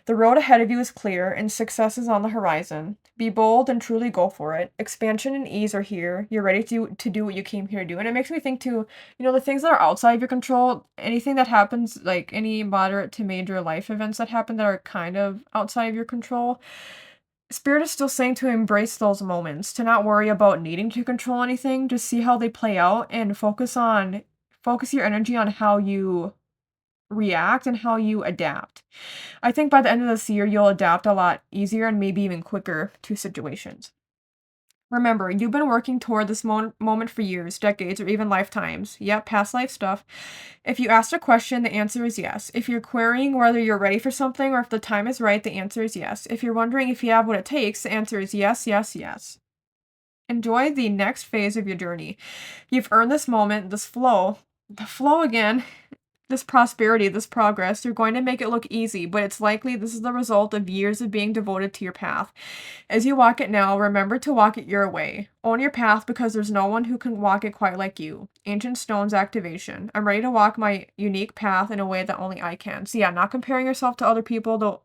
The road ahead of you is clear, and success is on the horizon. Be bold and truly go for it. Expansion and ease are here. You're ready to do what you came here to do. And it makes me think too, the things that are outside of your control, anything that happens, like any moderate to major life events that happen that are kind of outside of your control, Spirit is still saying to embrace those moments, to not worry about needing to control anything, just see how they play out and focus your energy on how you react and how you adapt. I think by the end of this year, you'll adapt a lot easier and maybe even quicker to situations. Remember, you've been working toward this moment for years, decades, or even lifetimes. Yep, past life stuff. If you asked a question, the answer is yes. If you're querying whether you're ready for something or if the time is right, the answer is yes. If you're wondering if you have what it takes, the answer is yes, yes, yes. Enjoy the next phase of your journey. You've earned this moment, this flow. The flow again. This prosperity, this progress, you're going to make it look easy, but it's likely this is the result of years of being devoted to your path. As you walk it now, remember to walk it your way. Own your path because there's no one who can walk it quite like you. Ancient Stones activation. I'm ready to walk my unique path in a way that only I can. So yeah, not comparing yourself to other people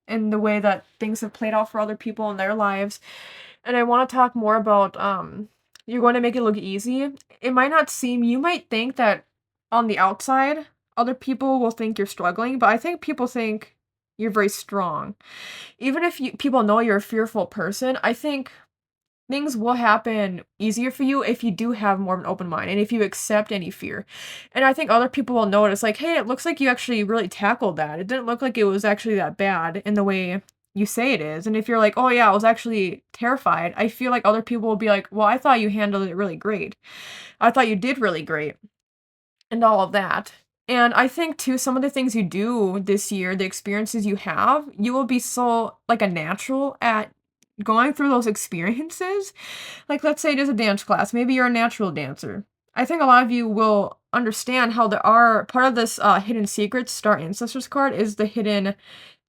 in the way that things have played out for other people in their lives. And I want to talk more about you're going to make it look easy. It might not seem, you might think that on the outside other people will think you're struggling, but I think people think you're very strong. Even if people know you're a fearful person, I think things will happen easier for you if you do have more of an open mind and if you accept any fear. And I think other people will notice, like, hey, it looks like you actually really tackled that. It didn't look like it was actually that bad in the way you say it is. And if you're like, oh, yeah, I was actually terrified, I feel like other people will be like, well, I thought you handled it really great. I thought you did really great and all of that. And I think too, some of the things you do this year, the experiences you have, you will be so like a natural at going through those experiences. Like, let's say it is a dance class, maybe you're a natural dancer. I think a lot of you will understand how there are part of this hidden secrets star ancestors card is the hidden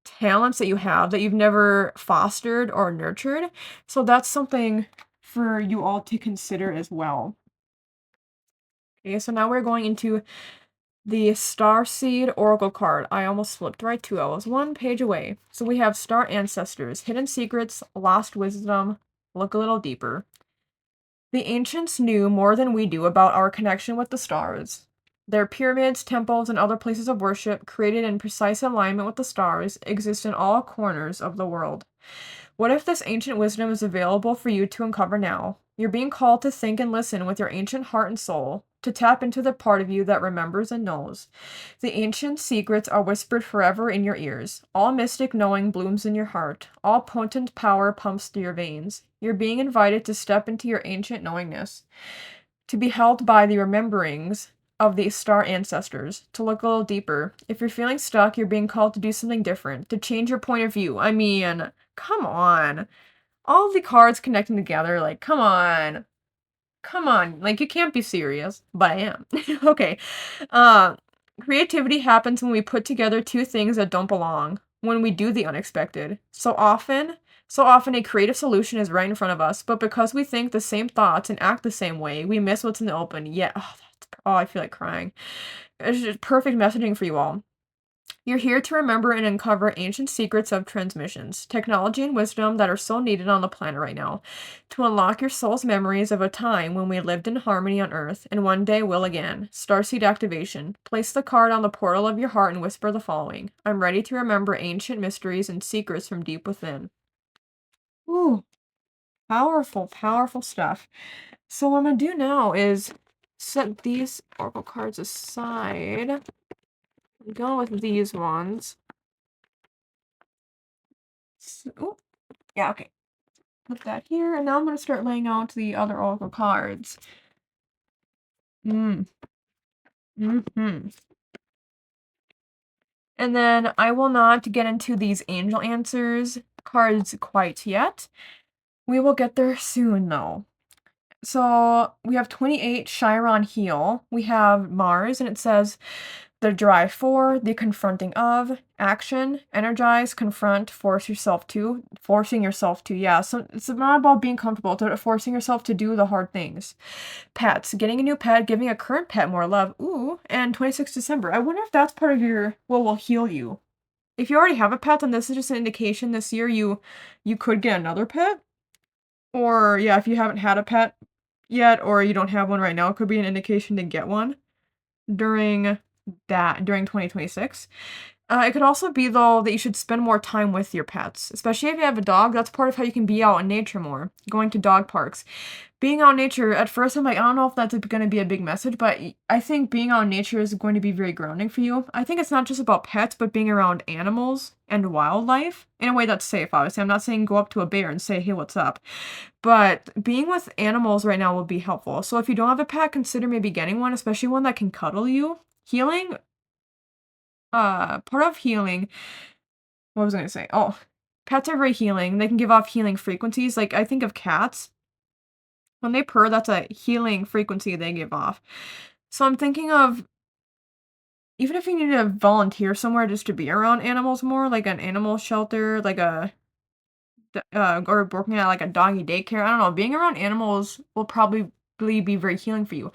talents that you have that you've never fostered or nurtured. So that's something for you all to consider as well. Okay, so now we're going into the Starseed Oracle card. I almost flipped right to it. I was one page away. So we have Star Ancestors, Hidden Secrets, Lost Wisdom. Look a little deeper. The ancients knew more than we do about our connection with the stars. Their pyramids, temples, and other places of worship, created in precise alignment with the stars, exist in all corners of the world. What if this ancient wisdom is available for you to uncover now? You're being called to think and listen with your ancient heart and soul, to tap into the part of you that remembers and knows. The ancient secrets are whispered forever in your ears. All mystic knowing blooms in your heart. All potent power pumps through your veins. You're being invited to step into your ancient knowingness, to be held by the rememberings of the star ancestors, to look a little deeper. If you're feeling stuck, you're being called to do something different, to change your point of view. I mean, come on. All the cards connecting together, like, come on. Come on. Like, you can't be serious. But I am. Okay. Uh, Creativity happens when we put together two things that don't belong, when we do the unexpected. So often a creative solution is right in front of us, but because we think the same thoughts and act the same way, we miss what's in the open. Yeah, I feel like crying. It's just perfect messaging for you all. You're here to remember and uncover ancient secrets of transmissions, technology, and wisdom that are so needed on the planet right now. To unlock your soul's memories of a time when we lived in harmony on Earth and one day will again. Starseed activation. Place the card on the portal of your heart and whisper the following: I'm ready to remember ancient mysteries and secrets from deep within. Ooh, powerful, powerful stuff. So what I'm going to do now is set these oracle cards aside. I'm going with these ones. So, yeah, okay. Put that here, and now I'm going to start laying out the other oracle cards. Mm. Mm-hmm. And then I will not get into these angel answers cards quite yet. We will get there soon, though. So we have 28 Chiron Heal. We have Mars, and it says the drive for, the confronting of, action, energize, confront, forcing yourself to, yeah. So it's not about being comfortable, it's forcing yourself to do the hard things. Pets, getting a new pet, giving a current pet more love, ooh, and 26 December. I wonder if that's part of your, what will heal you. If you already have a pet, then this is just an indication this year you could get another pet. Or, yeah, if you haven't had a pet yet, or you don't have one right now, it could be an indication to get one during 2026. It could also be, though, that you should spend more time with your pets, especially if you have a dog. That's part of how you can be out in nature more, going to dog parks. Being out in nature, at first I'm like, I don't know if that's going to be a big message, but I think being out in nature is going to be very grounding for you. I think it's not just about pets, but being around animals and wildlife in a way that's safe, obviously. I'm not saying go up to a bear and say, hey, what's up? But being with animals right now will be helpful. So if you don't have a pet, consider maybe getting one, especially one that can cuddle you. Healing, part of healing, what was I gonna say? Oh, pets are very healing. They can give off healing frequencies. Like, I think of cats. When they purr, that's a healing frequency they give off. So I'm thinking of, even if you need to volunteer somewhere just to be around animals more, like an animal shelter, like or working at like a doggy daycare. I don't know. Being around animals will probably be very healing for you.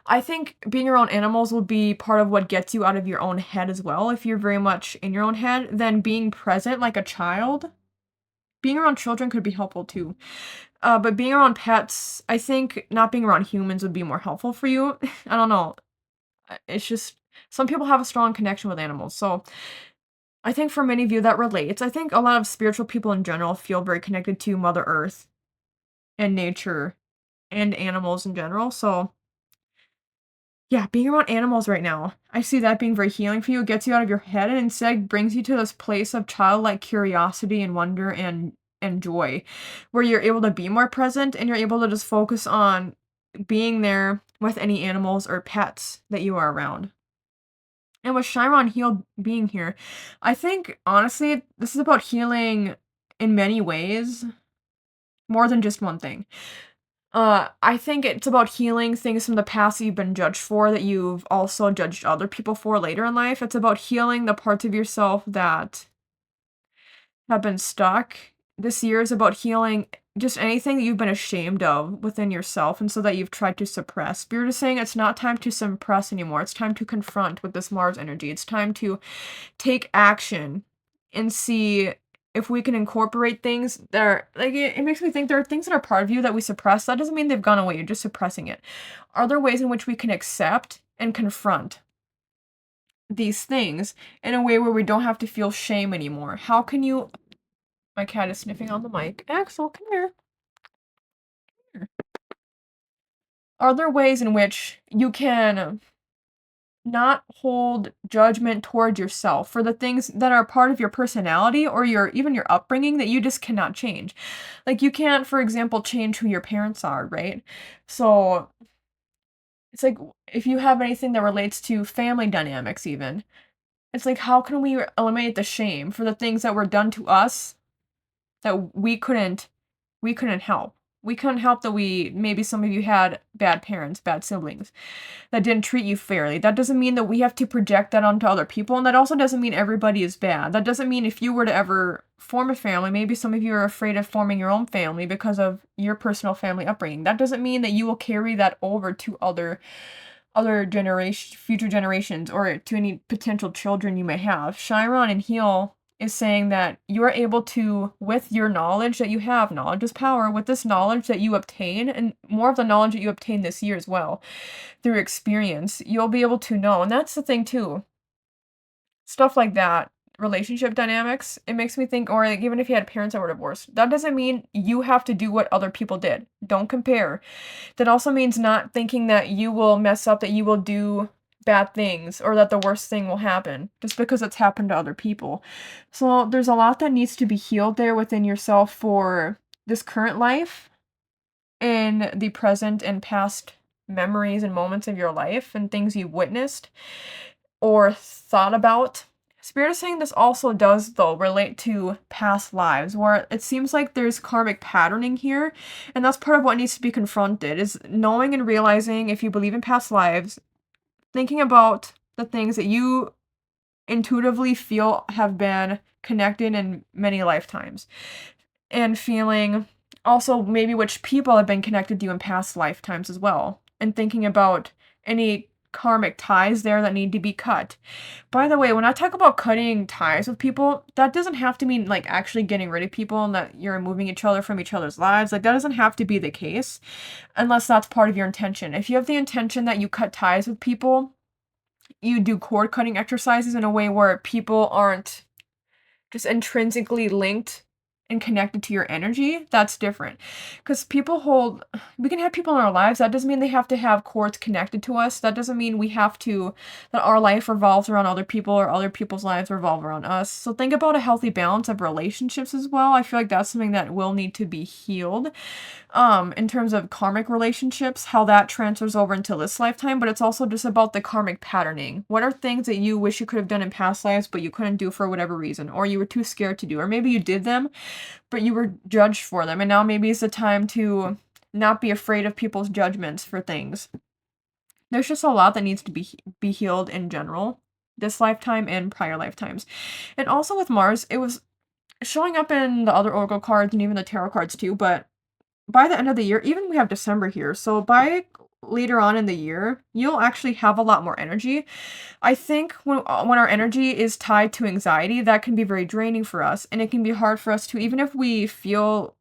I think being around animals will be part of what gets you out of your own head as well. If you're very much in your own head, then being present like a child, being around children could be helpful too. But being around pets, I think not being around humans would be more helpful for you. I don't know. It's just some people have a strong connection with animals. So I think for many of you that relates. I think a lot of spiritual people in general feel very connected to Mother Earth. and nature and animals in general. So, yeah, being around animals right now, I see that being very healing for you. It gets you out of your head and instead brings you to this place of childlike curiosity and wonder and joy, where you're able to be more present and you're able to just focus on being there with any animals or pets that you are around. And with Chiron healed being here, I think honestly, this is about healing in many ways, more than just one thing. I think it's about healing things from the past that you've been judged for, that you've also judged other people for later in life. It's about healing the parts of yourself that have been stuck. This year is about healing just anything that you've been ashamed of within yourself and so that you've tried to suppress. Spirit is saying it's not time to suppress anymore. It's time to confront with this Mars energy. It's time to take action and see if we can incorporate things that are like it makes me think there are things that are part of you that we suppress. That doesn't mean they've gone away. You're just suppressing it. Are there ways in which we can accept and confront these things in a way where we don't have to feel shame anymore? How can you My cat is sniffing on the mic. Axel, come here. Here. Are there ways in which you can not hold judgment toward yourself for the things that are part of your personality or even your upbringing that you just cannot change? Like you can't, for example, change who your parents are, right? So it's like if you have anything that relates to family dynamics even, it's like how can we eliminate the shame for the things that were done to us that we couldn't help. We couldn't help that maybe some of you had bad parents, bad siblings that didn't treat you fairly. That doesn't mean that we have to project that onto other people. And that also doesn't mean everybody is bad. That doesn't mean if you were to ever form a family, maybe some of you are afraid of forming your own family because of your personal family upbringing. That doesn't mean that you will carry that over to future generations or to any potential children you may have. Chiron and Heal is saying that you are able to, with your knowledge that you have, knowledge is power, with this knowledge that you obtain, and more of the knowledge that you obtain this year as well, through experience, you'll be able to know. And that's the thing too. Stuff like that, relationship dynamics, it makes me think, or like even if you had parents that were divorced, that doesn't mean you have to do what other people did. Don't compare. That also means not thinking that you will mess up, that you will do bad things, or that the worst thing will happen just because it's happened to other people. So there's a lot that needs to be healed there within yourself for this current life in the present and past memories and moments of your life and things you've witnessed or thought about. Spirit is saying this also does, though, relate to past lives, where it seems like there's karmic patterning here, and that's part of what needs to be confronted, is knowing and realizing if you believe in past lives, thinking about the things that you intuitively feel have been connected in many lifetimes, and feeling also maybe which people have been connected to you in past lifetimes as well, and thinking about any karmic ties there that need to be cut. By the way, when I talk about cutting ties with people, that doesn't have to mean like actually getting rid of people and that you're removing each other from each other's lives. Like that doesn't have to be the case unless that's part of your intention. If you have the intention that you cut ties with people, you do cord cutting exercises in a way where people aren't just intrinsically linked and connected to your energy, that's different. Because we can have people in our lives. That doesn't mean they have to have cords connected to us. That doesn't mean that our life revolves around other people or other people's lives revolve around us. So think about a healthy balance of relationships as well. I feel like that's something that will need to be healed. In terms of karmic relationships, how that transfers over into this lifetime, but it's also just about the karmic patterning. What are things that you wish you could have done in past lives, but you couldn't do for whatever reason, or you were too scared to do, or maybe you did them, but you were judged for them, and now maybe it's the time to not be afraid of people's judgments for things. There's just a lot that needs to be healed in general, this lifetime and prior lifetimes. And also with Mars, it was showing up in the other oracle cards and even the tarot cards too, but by the end of the year, even we have December here, so by later on in the year, you'll actually have a lot more energy. I think when our energy is tied to anxiety, that can be very draining for us, and it can be hard for us to, even if we feel,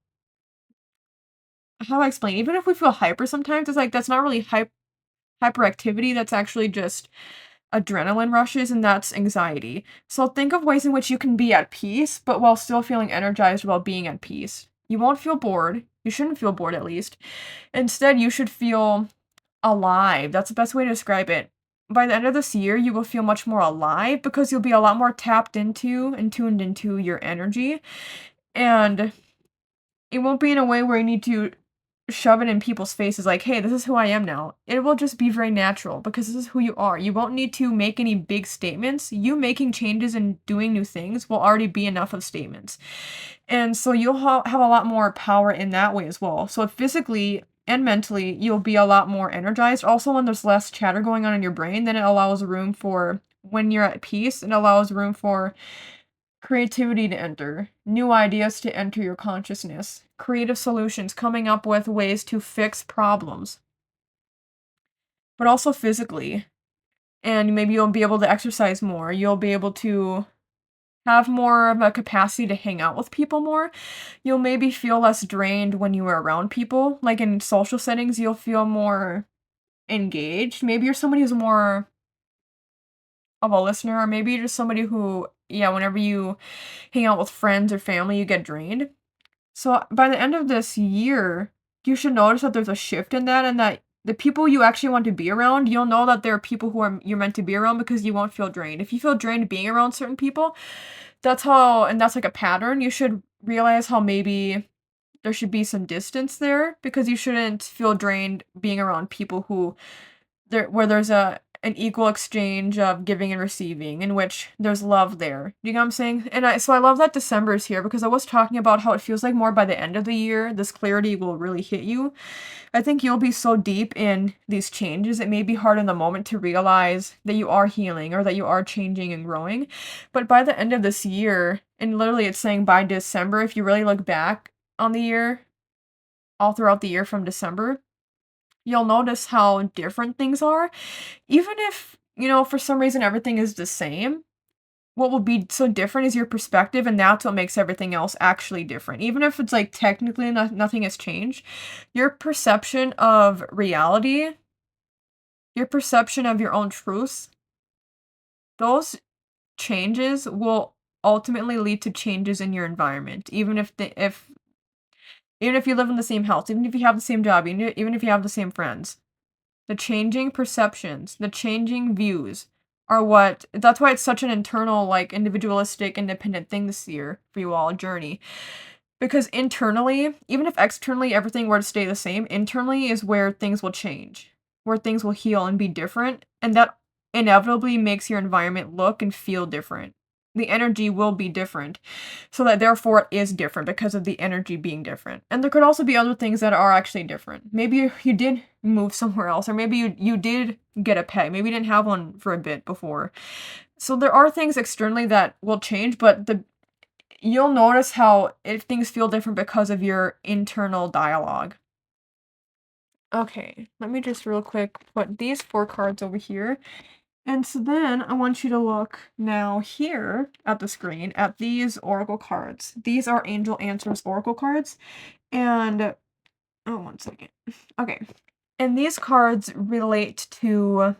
how do I explain? Even if we feel hyper sometimes, it's like that's not really hyperactivity, that's actually just adrenaline rushes, and that's anxiety. So think of ways in which you can be at peace, but while still feeling energized while being at peace. You won't feel bored. You shouldn't feel bored, at least. Instead, you should feel alive. That's the best way to describe it. By the end of this year, you will feel much more alive because you'll be a lot more tapped into and tuned into your energy. And it won't be in a way where you need to shove it in people's faces like, hey, this is who I am now. It will just be very natural because this is who you are. You won't need to make any big statements. You making changes and doing new things will already be enough of statements. And so you'll have a lot more power in that way as well. So physically and mentally, you'll be a lot more energized. Also, when there's less chatter going on in your brain, then it allows room for, when you're at peace, it allows room for creativity to enter, new ideas to enter your consciousness, creative solutions, coming up with ways to fix problems, but also physically. And maybe you'll be able to exercise more. You'll be able to have more of a capacity to hang out with people more. You'll maybe feel less drained when you are around people. Like in social settings, you'll feel more engaged. Maybe you're somebody who's more of a listener, or maybe you're just somebody who, yeah, whenever you hang out with friends or family, you get drained. So by the end of this year, you should notice that there's a shift in that, and that the people you actually want to be around, you'll know that there are people who you're meant to be around because you won't feel drained. If you feel drained being around certain people, that's like a pattern. You should realize how maybe there should be some distance there because you shouldn't feel drained being around people where there's an equal exchange of giving and receiving, in which there's love there. You know what I'm saying? So I love that December is here because I was talking about how it feels like more by the end of the year, this clarity will really hit you. I think you'll be so deep in these changes, it may be hard in the moment to realize that you are healing or that you are changing and growing. But by the end of this year, and literally it's saying by December, if you really look back on the year, all throughout the year from December, you'll notice how different things are. Even if, for some reason everything is the same, what will be so different is your perspective, and that's what makes everything else actually different. Even if it's like technically nothing has changed, your perception of reality, your perception of your own truth, those changes will ultimately lead to changes in your environment. Even if you live in the same house, even if you have the same job, even if you have the same friends. The changing perceptions, the changing views that's why it's such an internal, like, individualistic, independent thing this year for you all, a journey. Because internally, even if externally everything were to stay the same, internally is where things will change, where things will heal and be different, and that inevitably makes your environment look and feel different. The energy will be different, so that therefore it is different because of the energy being different. And there could also be other things that are actually different. Maybe you did move somewhere else, or maybe you did get a pet. Maybe you didn't have one for a bit before. So there are things externally that will change, but you'll notice how if things feel different because of your internal dialogue. Okay, let me just real quick put these 4 cards over here. And so then I want you to look now here at the screen at these oracle cards. These are Angel Answers oracle cards. And, oh, one second. Okay. And these cards relate to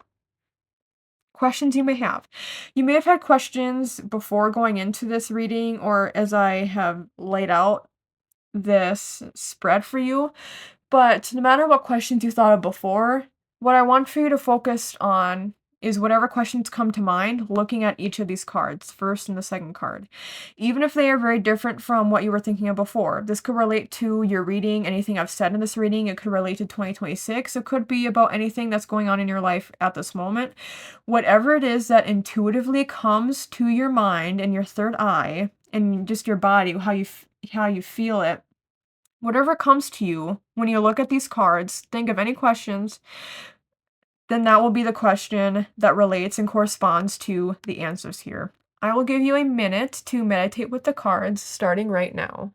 questions you may have. You may have had questions before going into this reading, or as I have laid out this spread for you. But no matter what questions you thought of before, what I want for you to focus on is whatever questions come to mind looking at each of these cards, first and the second card. Even if they are very different from what you were thinking of before. This could relate to your reading, anything I've said in this reading. It could relate to 2026. It could be about anything that's going on in your life at this moment. Whatever it is that intuitively comes to your mind and your third eye and just your body, how you feel it. Whatever comes to you when you look at these cards, think of any questions, then that will be the question that relates and corresponds to the answers here. I will give you a minute to meditate with the cards, starting right now.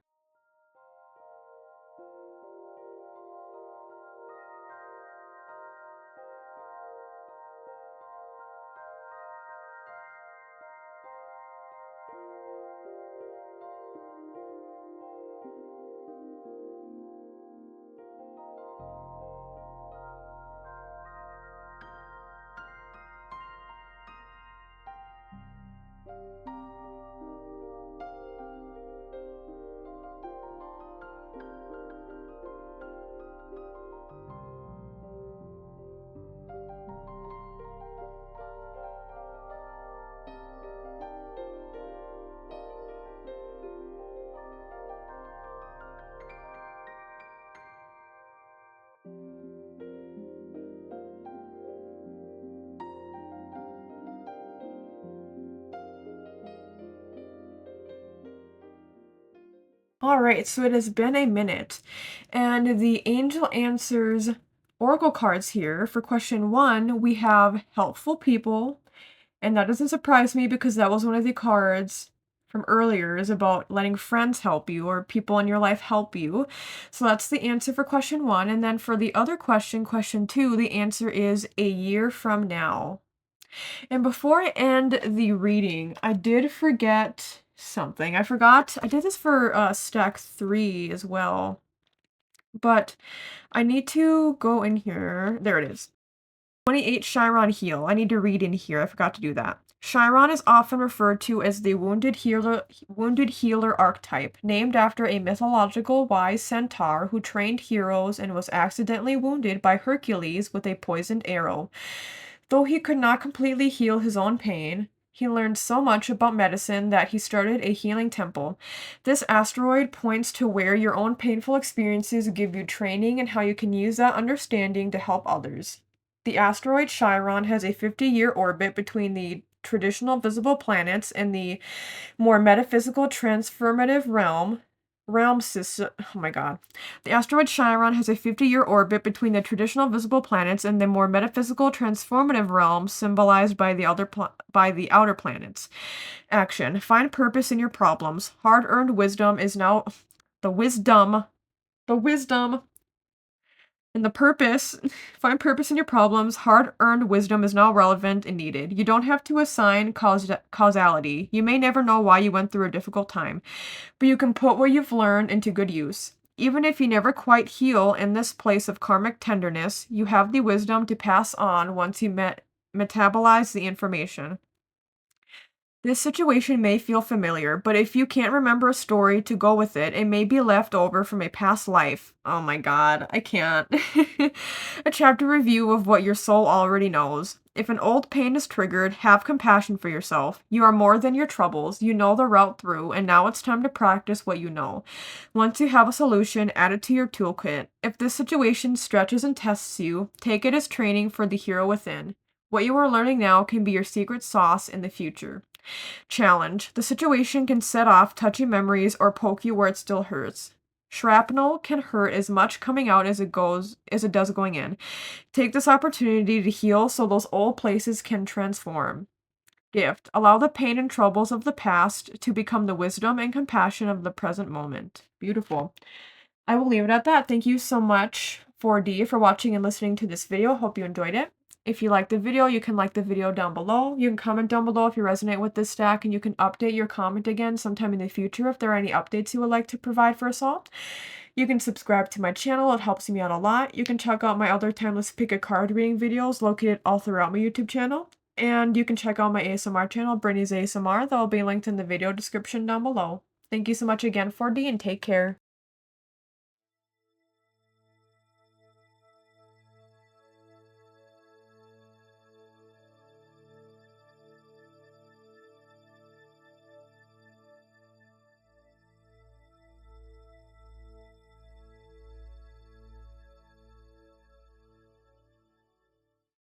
Alright, so it has been a minute, and the Angel Answers Oracle cards here. For question 1, we have helpful people, and that doesn't surprise me because that was one of the cards from earlier, is about letting friends help you or people in your life help you. So that's the answer for question 1, and then for the other question, question 2, the answer is a year from now. And before I end the reading, I did forget something. I forgot, I did this for stack 3 as well, but I need to go in here. There it is. 28 Chiron Heal. I need to read in here. I forgot to do that. Chiron is often referred to as the wounded healer archetype, named after a mythological wise centaur who trained heroes and was accidentally wounded by Hercules with a poisoned arrow. Though he could not completely heal his own pain, he learned so much about medicine that he started a healing temple. This asteroid points to where your own painful experiences give you training and how you can use that understanding to help others. The asteroid Chiron has a 50-year orbit between the traditional visible planets and the more metaphysical transformative realm system. Oh my god. The asteroid Chiron has a 50-year orbit between the traditional visible planets and the more metaphysical transformative realm symbolized by the outer planets. Action. Find purpose in your problems. Hard-earned wisdom is now the wisdom and the purpose. Find purpose in your problems. Hard-earned wisdom is now relevant and needed. You don't have to assign causality. You may never know why you went through a difficult time, but you can put what you've learned into good use. Even if you never quite heal in this place of karmic tenderness, you have the wisdom to pass on once you metabolize the information. This situation may feel familiar, but if you can't remember a story to go with it, it may be left over from a past life. Oh my god, I can't. A chapter review of what your soul already knows. If an old pain is triggered, have compassion for yourself. You are more than your troubles. You know the route through, and now it's time to practice what you know. Once you have a solution, add it to your toolkit. If this situation stretches and tests you, take it as training for the hero within. What you are learning now can be your secret sauce in the future. Challenge. The situation can set off touchy memories or poke you where it still hurts. Shrapnel can hurt as much coming out as it does going in. Take this opportunity to heal so those old places can transform. Gift. Allow the pain and troubles of the past to become the wisdom and compassion of the present moment. Beautiful. I will leave it at that. Thank you so much, 4D, for watching and listening to this video. Hope you enjoyed it. If you liked the video, you can like the video down below. You can comment down below if you resonate with this stack, and you can update your comment again sometime in the future if there are any updates you would like to provide for us all. You can subscribe to my channel. It helps me out a lot. You can check out my other timeless pick a card reading videos located all throughout my YouTube channel. And you can check out my ASMR channel, Brittany's ASMR. That will be linked in the video description down below. Thank you so much again, 4D, and take care.